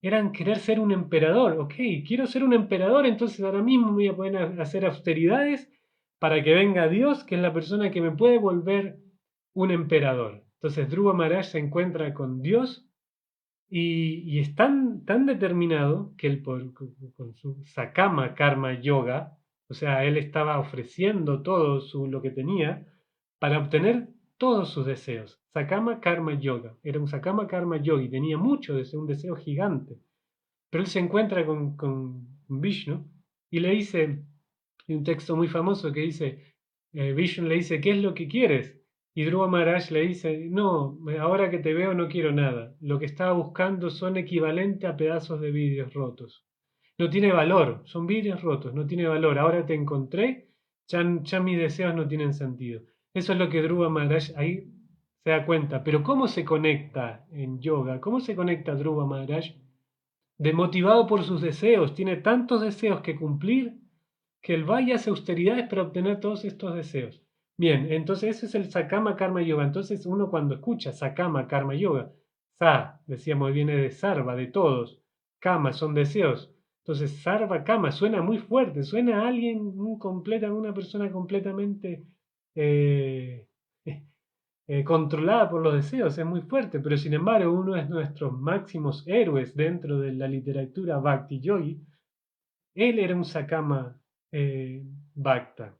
eran querer ser un emperador. Ok, quiero ser un emperador, entonces ahora mismo me voy a poner a hacer austeridades para que venga Dios, que es la persona que me puede volver un emperador. Entonces Dhruva Maharaj se encuentra con Dios y es tan determinado que él con su Sakama Karma Yoga, o sea, él estaba ofreciendo todo lo que tenía para obtener todos sus deseos. Sakama Karma Yoga. Era un Sakama Karma Yogi, tenía mucho deseo, un deseo gigante. Pero él se encuentra con Vishnu y le dice, hay un texto muy famoso que dice, Vishnu le dice, ¿qué es lo que quieres? Y Dhruva Maharaj le dice, no, ahora que te veo no quiero nada. Lo que estaba buscando son equivalentes a pedazos de vidrios rotos. No tiene valor, son vidrios rotos, no tiene valor. Ahora te encontré, ya mis deseos no tienen sentido. Eso es lo que Dhruva Maharaj ahí se da cuenta. Pero ¿cómo se conecta en yoga? ¿Cómo se conecta Dhruva Maharaj? Motivado por sus deseos, tiene tantos deseos que cumplir que él vaya a hace austeridades para obtener todos estos deseos. Bien, entonces ese es el Sakama Karma Yoga. Entonces uno cuando escucha Sakama Karma Yoga, Sa, decíamos, viene de Sarva, de todos. Kama son deseos. Entonces Sarva Kama suena muy fuerte, suena a alguien, una persona completamente eh, controlada por los deseos, es muy fuerte, pero sin embargo uno de nuestros máximos héroes dentro de la literatura Bhakti Yogi, él era un Sakama Bhakta,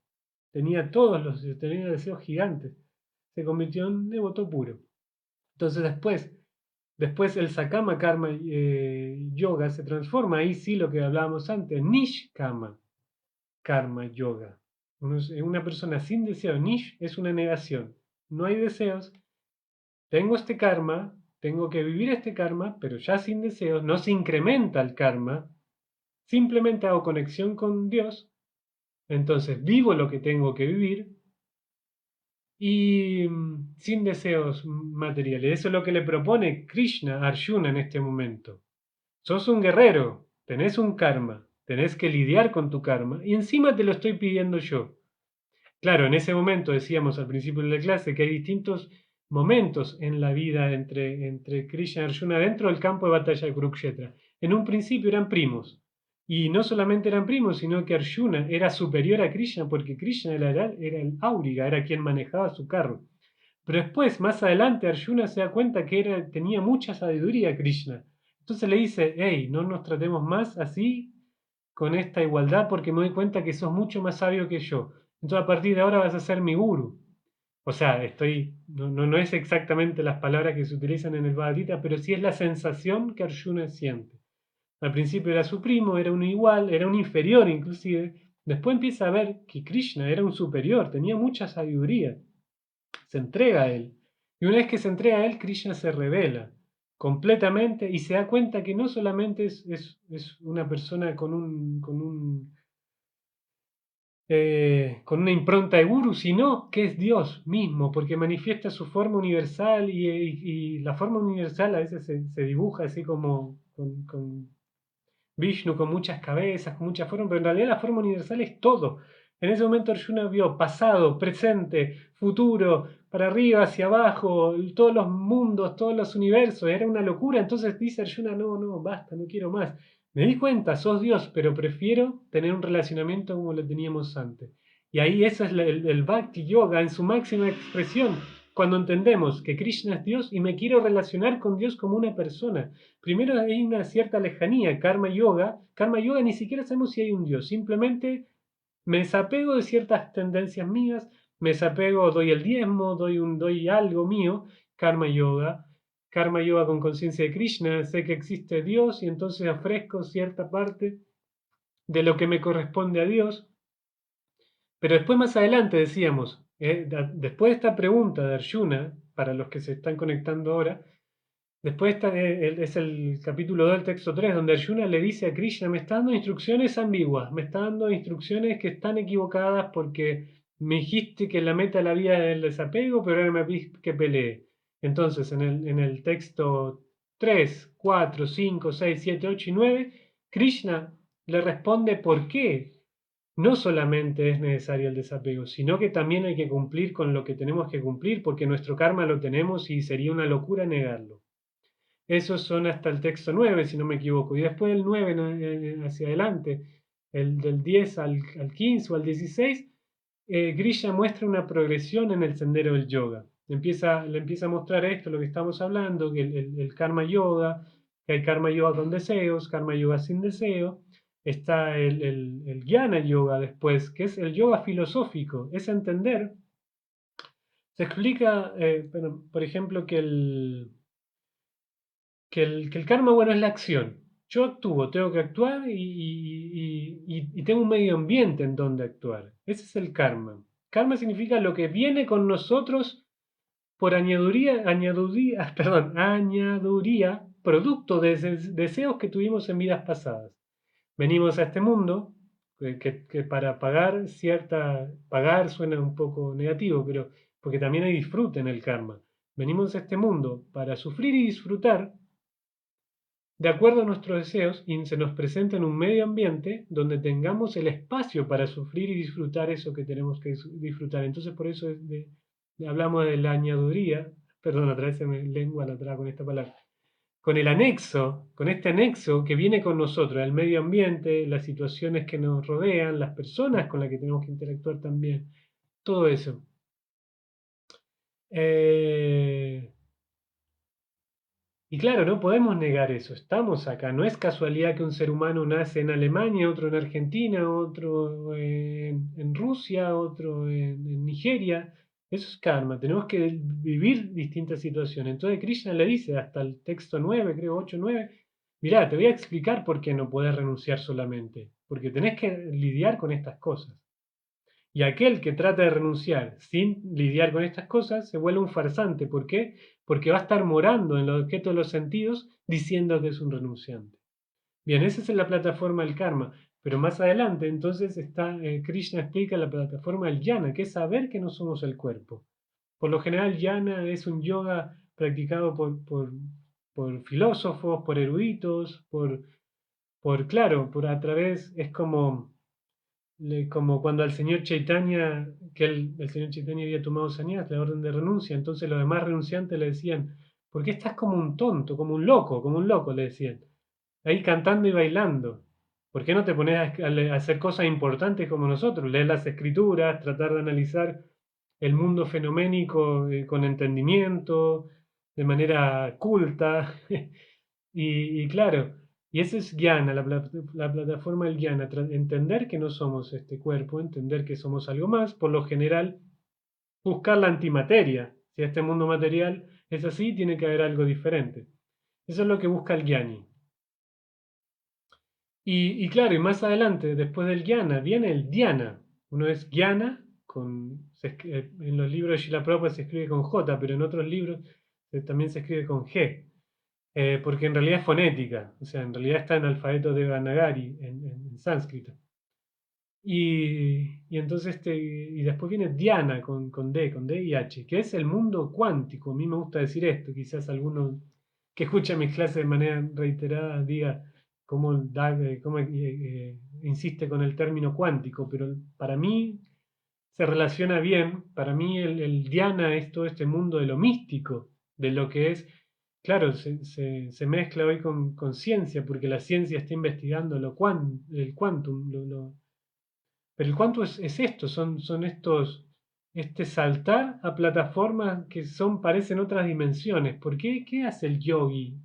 tenía deseos gigantes, se convirtió en devoto puro. Entonces después el Sakama Karma Yoga se transforma, ahí sí lo que hablábamos antes, Nishkama Karma Yoga. Una persona sin deseo, Nish es una negación, no hay deseos, tengo este karma, tengo que vivir este karma, pero ya sin deseos, no se incrementa el karma, simplemente hago conexión con Dios, entonces vivo lo que tengo que vivir y sin deseos materiales. Eso es lo que le propone Krishna a Arjuna en este momento. Sos un guerrero, tenés un karma, tenés que lidiar con tu karma y encima te lo estoy pidiendo yo. Claro, en ese momento decíamos al principio de la clase que hay distintos momentos en la vida entre Krishna y Arjuna dentro del campo de batalla de Kurukshetra. en un principio eran primos. Y no solamente eran primos, sino que Arjuna era superior a Krishna porque Krishna era el Auriga, era quien manejaba su carro. Pero después, más adelante, Arjuna se da cuenta que tenía mucha sabiduría Krishna. Entonces le dice, hey, no nos tratemos más así, con esta igualdad, porque me doy cuenta que sos mucho más sabio que yo. Entonces a partir de ahora vas a ser mi guru. O sea, no es exactamente las palabras que se utilizan en el Bhagavad Gita, pero sí es la sensación que Arjuna siente. Al principio era su primo, era uno igual, era un inferior inclusive. Después empieza a ver que Krishna era un superior, tenía mucha sabiduría. Se entrega a él. Y una vez que se entrega a él, Krishna se revela completamente y se da cuenta que no solamente es una persona con una impronta de guru, sino que es Dios mismo, porque manifiesta su forma universal y la forma universal a veces se dibuja así como con Vishnu con muchas cabezas, con muchas formas, pero en realidad la forma universal es todo. En ese momento Arjuna vio pasado, presente, futuro, para arriba, hacia abajo, todos los mundos, todos los universos, era una locura. Entonces dice Arjuna, no, no, basta, no quiero más. Me di cuenta, sos Dios, pero prefiero tener un relacionamiento como lo teníamos antes. Y ahí eso es el Bhakti Yoga en su máxima expresión, cuando entendemos que Krishna es Dios y me quiero relacionar con Dios como una persona. Primero hay una cierta lejanía, karma yoga. Karma yoga ni siquiera sabemos si hay un Dios, simplemente me desapego de ciertas tendencias mías, me desapego, doy el diezmo, doy algo mío, karma yoga. Karma yoga con conciencia de Krishna, sé que existe Dios y entonces ofrezco cierta parte de lo que me corresponde a Dios. Pero después más adelante decíamos, después de esta pregunta de Arjuna, para los que se están conectando ahora, después es el capítulo 2 del texto 3 donde Arjuna le dice a Krishna, me está dando instrucciones ambiguas, me está dando instrucciones que están equivocadas porque me dijiste que la meta de la vida es el desapego, pero ahora me pides que pelee. Entonces, en el texto 3 4 5 6 7 8 y 9 Krishna le responde por qué no solamente es necesario el desapego, sino que también hay que cumplir con lo que tenemos que cumplir, porque nuestro karma lo tenemos y sería una locura negarlo. Esos son hasta el texto 9 si no me equivoco. Y después del 9 hacia adelante, el del 10 al 15 o al 16, Grisha muestra una progresión en el sendero del yoga. Le empieza a mostrar esto, lo que estamos hablando, que el karma yoga, que hay karma yoga con deseos, karma yoga sin deseo. Está el jnana yoga después, que es el yoga filosófico, es entender. Se explica, bueno, por ejemplo, que el karma, bueno, es la acción. Yo actúo, tengo que actuar y tengo un medio ambiente en donde actuar. Ese es el karma. Karma significa lo que viene con nosotros por añaduría, producto de deseos que tuvimos en vidas pasadas. Venimos a este mundo que para pagar suena un poco negativo, pero porque también hay disfrute en el karma. Venimos a este mundo para sufrir y disfrutar de acuerdo a nuestros deseos y se nos presenta en un medio ambiente donde tengamos el espacio para sufrir y disfrutar eso que tenemos que disfrutar. Entonces por eso hablamos de la añaduría, perdón, otra vez se me lengua la traba con esta palabra, con el anexo, con este anexo que viene con nosotros, el medio ambiente, las situaciones que nos rodean, las personas con las que tenemos que interactuar también, todo eso. Eh, Y claro, no podemos negar eso, estamos acá, no es casualidad que un ser humano nace en Alemania, otro en Argentina, otro en Rusia, otro en Nigeria, eso es karma, tenemos que vivir distintas situaciones. Entonces Krishna le dice hasta el texto 9, creo 8, 9, mirá, te voy a explicar por qué no podés renunciar solamente, porque tenés que lidiar con estas cosas. Y aquel que trata de renunciar sin lidiar con estas cosas se vuelve un farsante. ¿Por qué? Porque va a estar morando en los objetos de los sentidos diciendo que es un renunciante. Bien, esa es la plataforma del karma. Pero más adelante, entonces, Krishna explica la plataforma del jnana, que es saber que no somos el cuerpo. Por lo general, jnana es un yoga practicado por filósofos, por eruditos, claro, a través, es como cuando al señor Chaitanya, que el señor Chaitanya había tomado sannyas, la orden de renuncia, entonces los demás renunciantes le decían, ¿por qué estás como un tonto, como un loco, le decían? ahí cantando y bailando. ¿Por qué no te pones a hacer cosas importantes como nosotros? Leer las escrituras, tratar de analizar el mundo fenoménico con entendimiento, de manera culta. Y claro, y ese es Jnana, la plataforma del Jnana, entender que no somos este cuerpo, entender que somos algo más, por lo general buscar la antimateria. Si este mundo material es así, tiene que haber algo diferente. Eso es lo que busca el Jnani. Y claro, y más adelante, después del Jnana, viene el Dhyana. Uno es Jnana, en los libros de Srila Prabhupada se escribe con J, pero en otros libros también se escribe con G, porque en realidad es fonética, o sea, en realidad está en alfabeto Devanagari, en sánscrito. Y entonces y después viene Dhyana con D y H, que es el mundo cuántico. A mí me gusta decir esto, quizás alguno que escucha mis clases de manera reiterada diga cómo insiste con el término cuántico, pero para mí se relaciona bien. Para mí el Dhyana es todo este mundo de lo místico, de lo que es, claro, se mezcla hoy con ciencia, porque la ciencia está investigando el quantum, pero el cuánto es esto, son este saltar a plataformas que parecen otras dimensiones. ¿Por qué? ¿Qué hace el yogi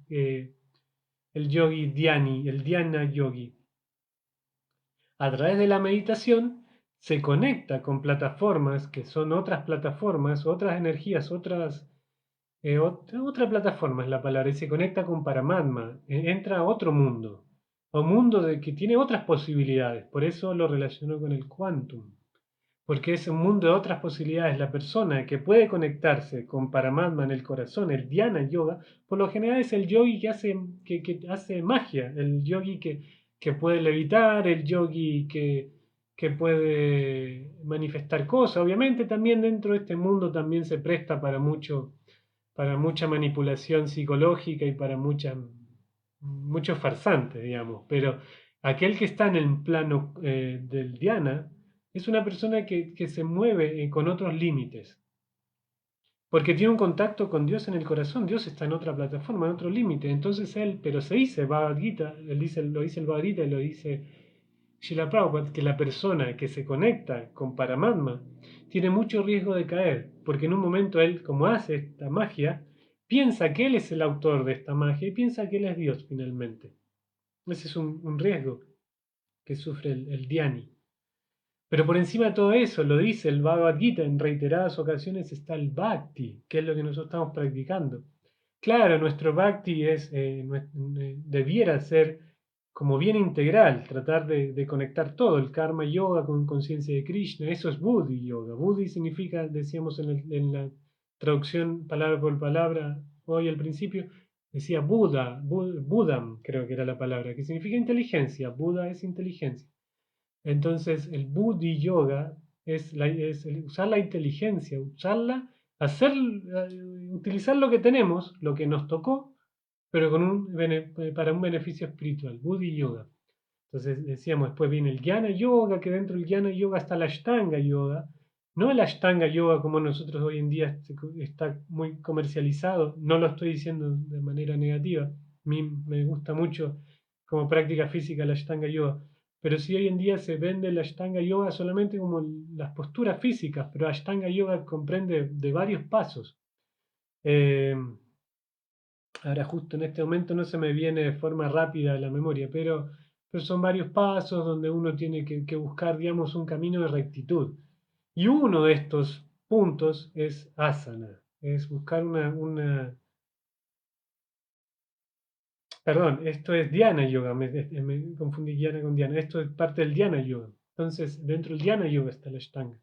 dhyani, el dhyana yogi? A través de la meditación se conecta con plataformas que son otras plataformas, otras energías, otra plataforma es la palabra, y se conecta con Paramatma, entra a otro mundo, a un mundo que tiene otras posibilidades. Por eso lo relaciono con el quantum, porque es un mundo de otras posibilidades. La persona que puede conectarse con Paramatma en el corazón, el Dhyana Yoga, por lo general es el yogi que hace magia, el yogi que puede levitar, el yogi que puede manifestar cosas. Obviamente también dentro de este mundo también se presta para mucha manipulación psicológica y para muchos farsantes, digamos. Pero aquel que está en el plano del Dhyana es una persona que se mueve con otros límites, porque tiene un contacto con Dios en el corazón. Dios está en otra plataforma, en otro límite. Entonces él, pero se dice Bhagavad Gita, lo dice el Bhagavad Gita y lo dice Srila Prabhupada, que la persona que se conecta con Paramatma tiene mucho riesgo de caer, porque en un momento él, como hace esta magia, piensa que él es el autor de esta magia y piensa que él es Dios finalmente. Ese es un riesgo que sufre el Dhyani. Pero por encima de todo eso, lo dice el Bhagavad Gita, en reiteradas ocasiones está el Bhakti, que es lo que nosotros estamos practicando. Claro, nuestro Bhakti debiera ser como bien integral, tratar de conectar todo, el Karma Yoga con conciencia de Krishna, eso es Buddhi Yoga. Buddhi significa, decíamos en la traducción palabra por palabra hoy al principio, decía Budam, creo que era la palabra, que significa inteligencia. Buda es inteligencia. Entonces, el Buddhi Yoga es usar la inteligencia, utilizar lo que tenemos, lo que nos tocó, pero para un beneficio espiritual, Buddhi Yoga. Entonces decíamos, después viene el Jnana Yoga, que dentro del Jnana Yoga está la Ashtanga Yoga, no el Ashtanga Yoga como nosotros hoy en día está muy comercializado, no lo estoy diciendo de manera negativa, a mí me gusta mucho como práctica física el Ashtanga Yoga, pero si hoy en día se vende el Ashtanga Yoga solamente como las posturas físicas, pero Ashtanga Yoga comprende de varios pasos. Eh, Ahora justo en este momento no se me viene de forma rápida a la memoria, pero son varios pasos donde uno tiene que buscar, digamos, un camino de rectitud. Y uno de estos puntos es asana, es buscar perdón, esto es Dhyana Yoga, me confundí Dhyana con Dhyana, esto es parte del Dhyana Yoga. Entonces, dentro del Dhyana Yoga está la Ashtanga.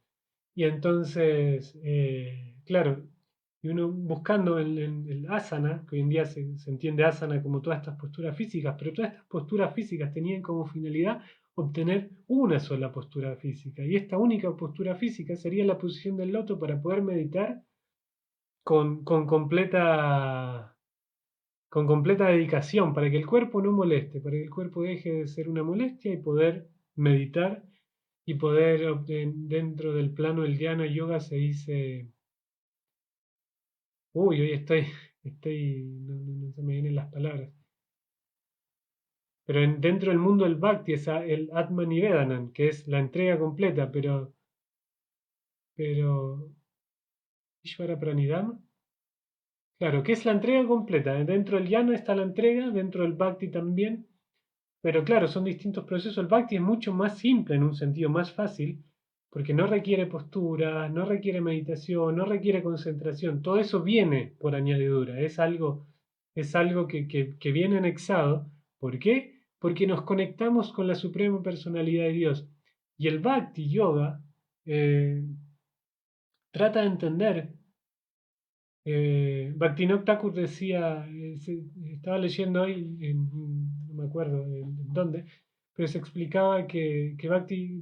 Y entonces, claro, y uno buscando el asana, que hoy en día se entiende asana como todas estas posturas físicas, pero todas estas posturas físicas tenían como finalidad obtener una sola postura física. Y esta única postura física sería la posición del loto para poder meditar con completa dedicación, para que el cuerpo no moleste, para que el cuerpo deje de ser una molestia y poder meditar y poder obtener dentro del plano del Dhyana Yoga se dice, uy, hoy no se me vienen las palabras. Pero dentro del mundo del Bhakti es el Atman Nivedanam, que es la entrega completa, pero Ishvara Pranidhana, claro, que es la entrega completa. Dentro del Jnana está la entrega, dentro del Bhakti también, pero claro, son distintos procesos. El Bhakti es mucho más simple en un sentido más fácil, porque no requiere postura, no requiere meditación, no requiere concentración. Todo eso viene por añadidura, es algo que viene anexado. ¿Por qué? Porque nos conectamos con la suprema personalidad de Dios. Y el Bhakti Yoga eh, trata de entender. Bhaktivinoda Thakur decía, estaba leyendo hoy, no me acuerdo en dónde, pero se explicaba que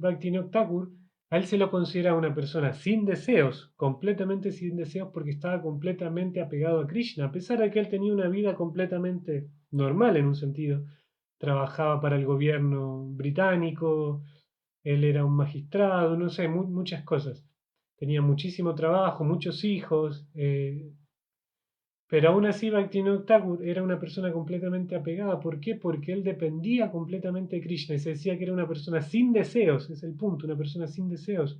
Bhaktivinoda Thakur, a él se lo considera una persona sin deseos, completamente sin deseos, porque estaba completamente apegado a Krishna, a pesar de que él tenía una vida completamente normal en un sentido. Trabajaba para el gobierno británico, él era un magistrado, no sé, muchas cosas. Tenía muchísimo trabajo, muchos hijos, pero aún así Bhaktivinoda Thakur era una persona completamente apegada. ¿Por qué? Porque él dependía completamente de Krishna y se decía que era una persona sin deseos, es el punto, una persona sin deseos.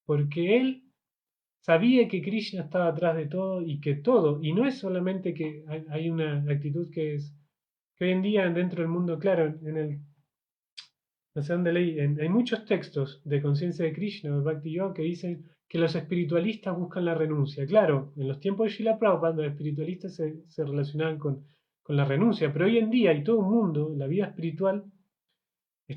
Porque él sabía que Krishna estaba atrás de todo y que todo, y no es solamente que hay una actitud que es, que hoy en día dentro del mundo, claro, en el no sé dónde leí, hay muchos textos de conciencia de Krishna o de Bhakti Yoga que dicen que los espiritualistas buscan la renuncia. Claro, en los tiempos de Srila Prabhupada los espiritualistas se relacionaban con la renuncia, pero hoy en día hay todo un mundo, la vida espiritual,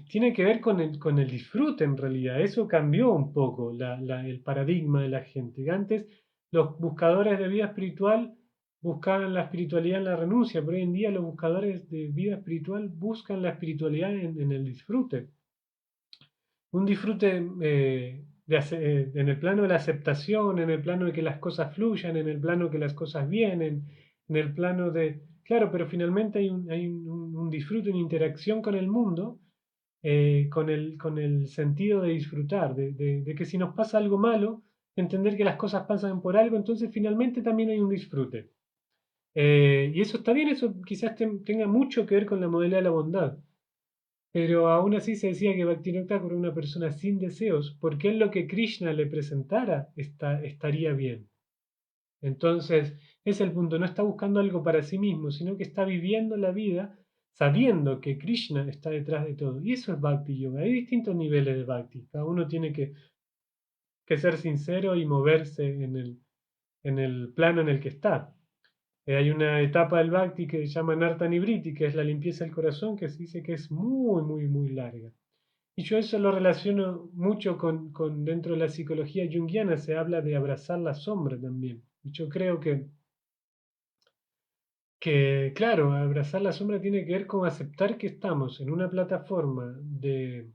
tiene que ver con el disfrute en realidad. Eso cambió un poco el paradigma de la gente. Antes los buscadores de vida espiritual buscaban la espiritualidad en la renuncia, pero hoy en día los buscadores de vida espiritual buscan la espiritualidad en el disfrute. Un disfrute en el plano de la aceptación, en el plano de que las cosas fluyan, en el plano de que las cosas vienen, en el plano de... Claro, pero finalmente hay un disfrute, una interacción con el mundo, con el sentido de disfrutar, de que si nos pasa algo malo, entender que las cosas pasan por algo, entonces finalmente también hay un disfrute. Y eso está bien, eso quizás tenga mucho que ver con la modalidad de la bondad. Pero aún así se decía que Bhaktivinoda Thakur era una persona sin deseos, porque en lo que Krishna le presentara estaría bien. Entonces, ese es el punto, no está buscando algo para sí mismo, sino que está viviendo la vida sabiendo que Krishna está detrás de todo. Y eso es Bhakti Yoga. Hay distintos niveles de Bhakti. Cada uno tiene que ser sincero y moverse en el plano en el que está. Hay una etapa del Bhakti que se llama Narta Nibriti, que es la limpieza del corazón, que se dice que es muy, muy, muy larga. Y yo eso lo relaciono mucho con dentro de la psicología junguiana, se habla de abrazar la sombra también. Y yo creo claro, abrazar la sombra tiene que ver con aceptar que estamos en una plataforma de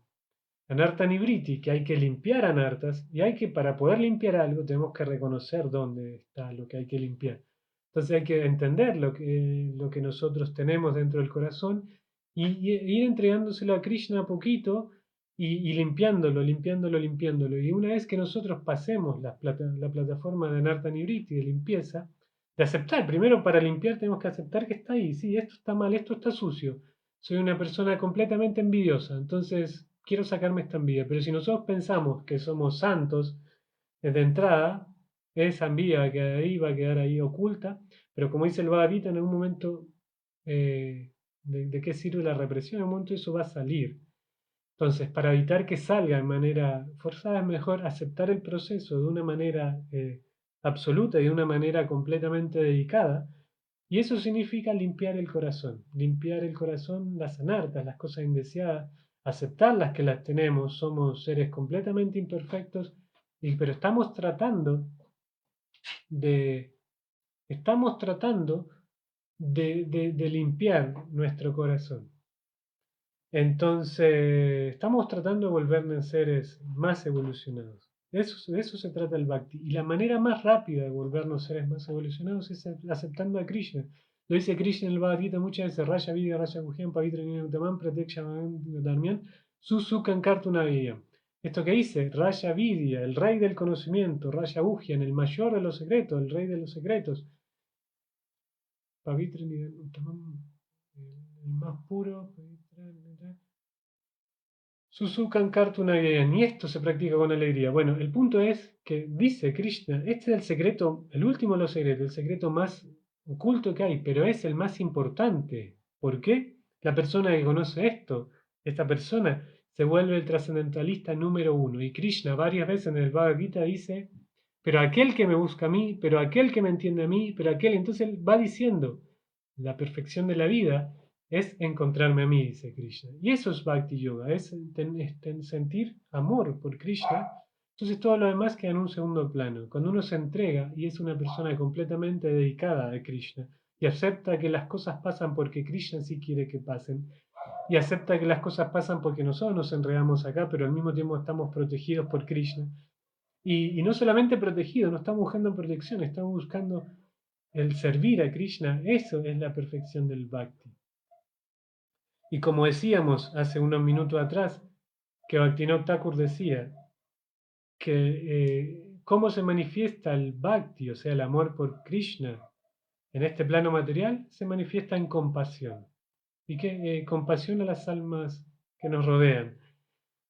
Anarta Nibriti, que hay que limpiar anartas, y hay que, para poder limpiar algo, tenemos que reconocer dónde está lo que hay que limpiar. Entonces hay que entender lo que nosotros tenemos dentro del corazón y ir entregándoselo a Krishna a poquito y limpiándolo, limpiándolo, limpiándolo. Y una vez que nosotros pasemos la plataforma de Anarta Nibriti de limpieza, de aceptar, primero para limpiar tenemos que aceptar que está ahí, sí, esto está mal, esto está sucio, soy una persona completamente envidiosa, entonces quiero sacarme esta envidia. Pero si nosotros pensamos que somos santos desde entrada, esa envidia va a quedar ahí oculta, pero como dice el Bhagavad Gita, en algún momento, de qué sirve la represión? En algún momento eso va a salir. Entonces, para evitar que salga de manera forzada, es mejor aceptar el proceso de una manera absoluta y de una manera completamente dedicada. Y eso significa limpiar el corazón, las anartas, las cosas indeseadas, aceptarlas que las tenemos, somos seres completamente imperfectos, pero de, estamos tratando de limpiar nuestro corazón. Entonces, estamos tratando de volvernos seres más evolucionados. De eso se trata el Bhakti. Y la manera más rápida de volvernos seres más evolucionados es aceptando a Krishna. Lo dice Krishna en el Bhagavad Gita muchas veces: Raya Vidya, Raya Guhyam, Pavitra Ninautaman, Prateksha Dharmian, Susukan Kartuna Vidya. Esto que dice, Raya Vidya, el rey del conocimiento, Raya Guhyam, el mayor de los secretos, el rey de los secretos, Pavitra Ninautaman, el más puro, Susukan Kartunagayan, y esto se practica con alegría. Bueno, el punto es que dice Krishna, este es el secreto, el último de los secretos, el secreto más oculto que hay, pero es el más importante. ¿Por qué? La persona que conoce esto, esta persona, se vuelve el trascendentalista número uno. Y Krishna varias veces en el Bhagavad Gita dice, pero aquel que me busca a mí, pero aquel que me entiende a mí, pero aquel, entonces él va diciendo, la perfección de la vida es encontrarme a mí, dice Krishna. Y eso es Bhakti Yoga, es sentir amor por Krishna. Entonces todo lo demás queda en un segundo plano. Cuando uno se entrega y es una persona completamente dedicada a Krishna y acepta que las cosas pasan porque Krishna sí quiere que pasen, y acepta que las cosas pasan porque nosotros nos enredamos acá, pero al mismo tiempo estamos protegidos por Krishna. Y no solamente protegidos, no estamos buscando protección, estamos buscando el servir a Krishna. Eso es la perfección del Bhakti. Y como decíamos hace unos minutos atrás, que Bhaktivinoda Thakur decía que cómo se manifiesta el bhakti, o sea, el amor por Krishna, en este plano material, se manifiesta en compasión. ¿Y qué? Compasión a las almas que nos rodean.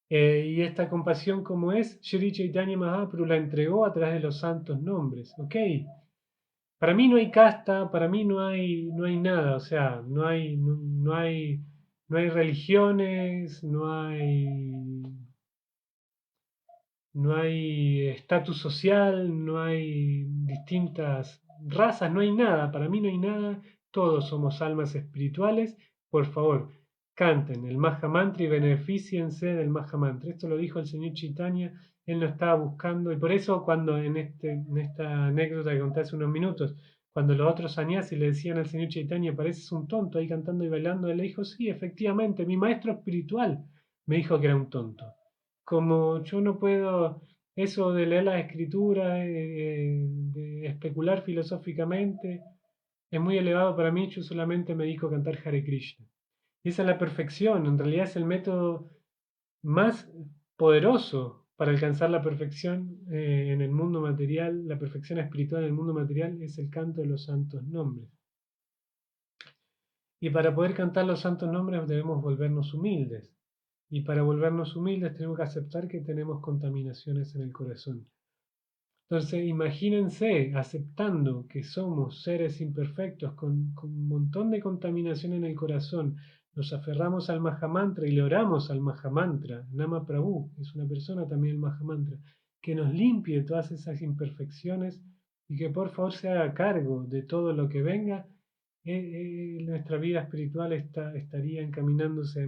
Y esta compasión, como es, Sri Chaitanya Mahaprabhu la entregó a través de los santos nombres. ¿Ok? Para mí no hay casta, para mí no hay nada, o sea, no hay religiones, no hay estatus social, no hay distintas razas, no hay nada, para mí no hay nada, todos somos almas espirituales. Por favor, canten el Maha Mantra y beneficíense del Maha Mantra. Esto lo dijo el señor Chaitanya, él no estaba buscando, y por eso cuando en esta anécdota que conté hace unos minutos, cuando los otros sannyasis le decían al señor Chaitanya, pareces un tonto ahí cantando y bailando, él le dijo, sí, efectivamente, mi maestro espiritual me dijo que era un tonto. Como yo no puedo, eso de leer las escrituras, de especular filosóficamente, es muy elevado para mí, yo solamente me dedico a cantar Hare Krishna. Y esa es la perfección, en realidad es el método más poderoso para alcanzar la perfección en el mundo material, la perfección espiritual en el mundo material es el canto de los santos nombres. Y para poder cantar los santos nombres debemos volvernos humildes. Y para volvernos humildes tenemos que aceptar que tenemos contaminaciones en el corazón. Entonces, imagínense aceptando que somos seres imperfectos con un montón de contaminación en el corazón. Nos aferramos al Mahamantra y le oramos al Mahamantra. Nama Prabhu es una persona también el Mahamantra. Que nos limpie todas esas imperfecciones y que por favor se haga cargo de todo lo que venga. Nuestra vida espiritual estaría encaminándose de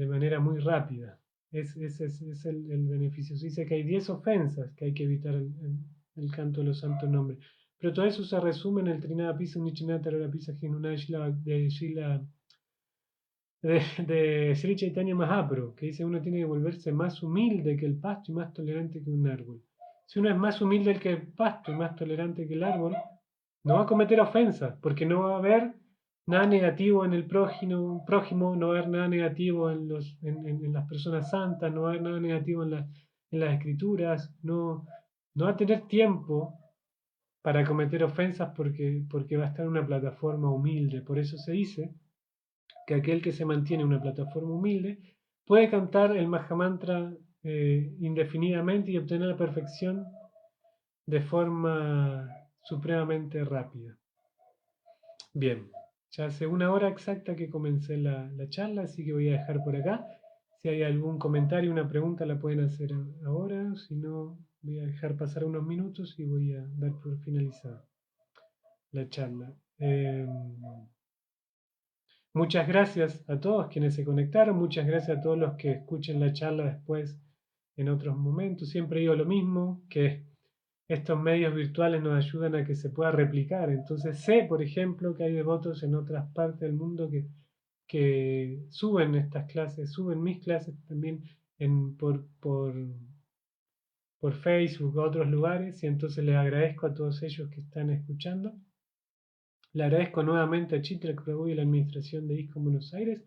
manera muy rápida. Ese es el beneficio. Se dice que hay 10 ofensas que hay que evitar el canto de los santos nombres. Pero todo eso se resume en el Trinada Pisa Nichinata Pisa Genunay de Sri Chaitanya Mahaprabhu, que dice uno tiene que volverse más humilde que el pasto y más tolerante que un árbol. Si uno es más humilde que el pasto y más tolerante que el árbol, no va a cometer ofensas, porque no va a haber nada negativo en el prójimo, no va a haber nada negativo en las personas santas, no va a haber nada negativo en las escrituras, no va a tener tiempo para cometer ofensas porque va a estar en una plataforma humilde. Por eso se dice que aquel que se mantiene en una plataforma humilde puede cantar el Mahamantra indefinidamente y obtener la perfección de forma supremamente rápida. Bien, ya hace una hora exacta que comencé la charla, así que voy a dejar por acá. Si hay algún comentario, una pregunta, la pueden hacer ahora. Si no, voy a dejar pasar unos minutos y voy a dar por finalizada la charla. Muchas gracias a todos quienes se conectaron, muchas gracias a todos los que escuchen la charla después en otros momentos. Siempre digo lo mismo, que estos medios virtuales nos ayudan a que se pueda replicar. Entonces sé, por ejemplo, que hay devotos en otras partes del mundo que suben estas clases, suben mis clases también por Facebook o otros lugares, y entonces les agradezco a todos ellos que están escuchando. Le agradezco nuevamente a Chitrak Prabhu y la administración de ISKCON Buenos Aires.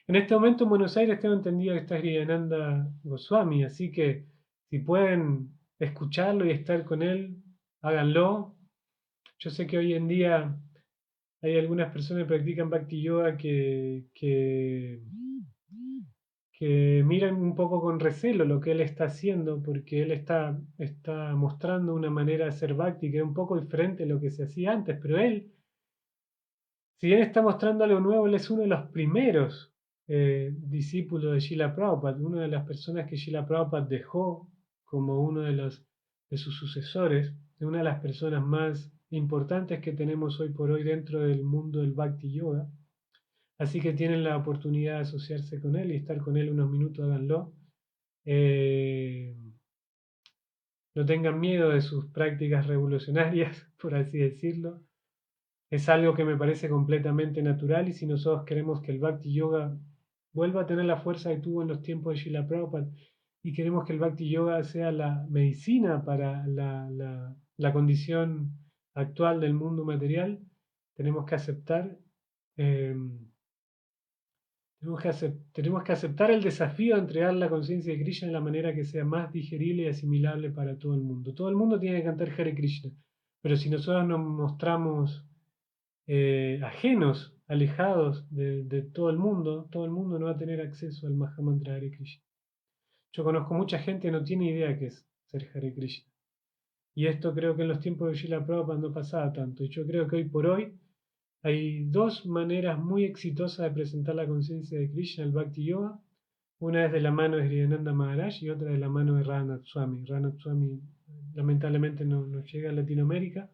En este momento en Buenos Aires tengo entendido que está Hridayananda Goswami, así que si pueden escucharlo y estar con él, háganlo. Yo sé que hoy en día hay algunas personas que practican Bhakti Yoga que que miran un poco con recelo lo que él está haciendo, porque él está mostrando una manera de ser bhakti que es un poco diferente a lo que se hacía antes, pero él, si bien está mostrando algo nuevo, él es uno de los primeros discípulos de Srila Prabhupada, una de las personas que Srila Prabhupada dejó como uno de sus sucesores, una de las personas más importantes que tenemos hoy por hoy dentro del mundo del Bhakti Yoga. Así que tienen la oportunidad de asociarse con él y estar con él unos minutos, háganlo. Eh, no tengan miedo de sus prácticas revolucionarias, por así decirlo. Es algo que me parece completamente natural y si nosotros queremos que el Bhakti Yoga vuelva a tener la fuerza que tuvo en los tiempos de Srila Prabhupada y queremos que el Bhakti Yoga sea la medicina para la condición actual del mundo material, tenemos que aceptar eh, tenemos que aceptar el desafío de entregar la conciencia de Krishna de la manera que sea más digerible y asimilable para todo el mundo. Todo el mundo tiene que cantar Hare Krishna, pero si nosotros nos mostramos ajenos, alejados de todo el mundo no va a tener acceso al Mahamantra Hare Krishna. Yo conozco mucha gente que no tiene idea qué es ser Hare Krishna. Y esto creo que en los tiempos de Srila Prabhupada no pasaba tanto. Y yo creo que hoy por hoy hay dos maneras muy exitosas de presentar la conciencia de Krishna, el Bhakti Yoga. Una es de la mano de Hridayananda Maharaj y otra de la mano de Radhanath Swami. Radhanath Swami lamentablemente no llega a Latinoamérica,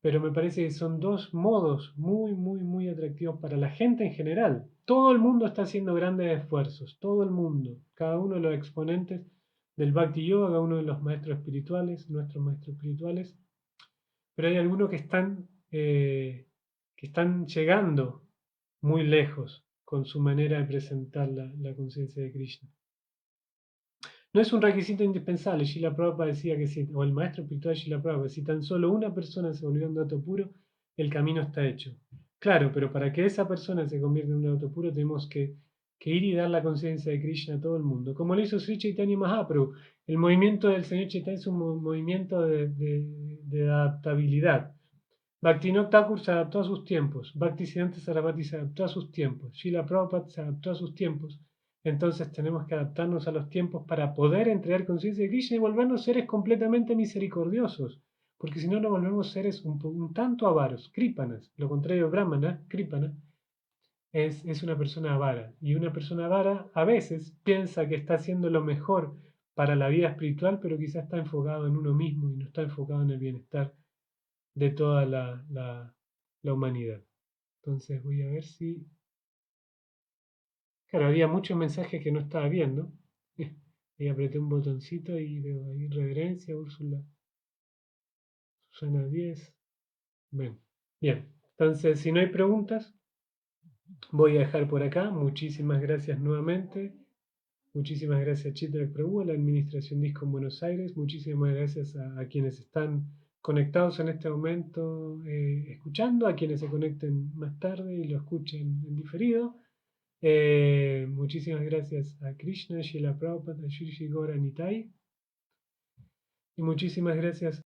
pero me parece que son dos modos muy, muy, muy atractivos para la gente en general. Todo el mundo está haciendo grandes esfuerzos, todo el mundo, cada uno de los exponentes del Bhakti Yoga, cada uno de los maestros espirituales, nuestros maestros espirituales, pero hay algunos que están llegando muy lejos con su manera de presentar la conciencia de Krishna. No es un requisito indispensable. Srila Prabhupada decía que si, o el maestro espiritual Srila Prabhupada, si tan solo una persona se volvió un devoto puro, el camino está hecho. Claro, pero para que esa persona se convierta en un devoto puro, tenemos que ir y dar la conciencia de Krishna a todo el mundo. Como lo hizo Sri Chaitanya Mahaprabhu. El movimiento del Señor Chaitanya es un movimiento de adaptabilidad. Bhaktivinoda Thakur se adaptó a sus tiempos, Bhaktisiddhanta Sarasvati se adaptó a sus tiempos, Srila Prabhupada se adaptó a sus tiempos. Entonces tenemos que adaptarnos a los tiempos para poder entregar conciencia de Krishna y volvernos seres completamente misericordiosos, porque si no nos volvemos seres un tanto avaros, krípanas, lo contrario de brahmana, krípana, es una persona avara. Y una persona avara a veces piensa que está haciendo lo mejor para la vida espiritual, pero quizás está enfocado en uno mismo y no está enfocado en el bienestar de toda la humanidad. Entonces voy a ver si... Claro, había muchos mensajes que no estaba viendo. Y apreté un botoncito y veo ahí reverencia, Úrsula, Susana 10. Bueno, bien. Entonces, si no hay preguntas, voy a dejar por acá. Muchísimas gracias nuevamente. Muchísimas gracias Chitra Prabhu, a la Administración Disco en Buenos Aires. Muchísimas gracias a quienes están conectados en este momento escuchando, a quienes se conecten más tarde y lo escuchen en diferido. Muchísimas gracias a Krishna, Srila Prabhupada, a Shri Shri Gaura Nitai. Y muchísimas gracias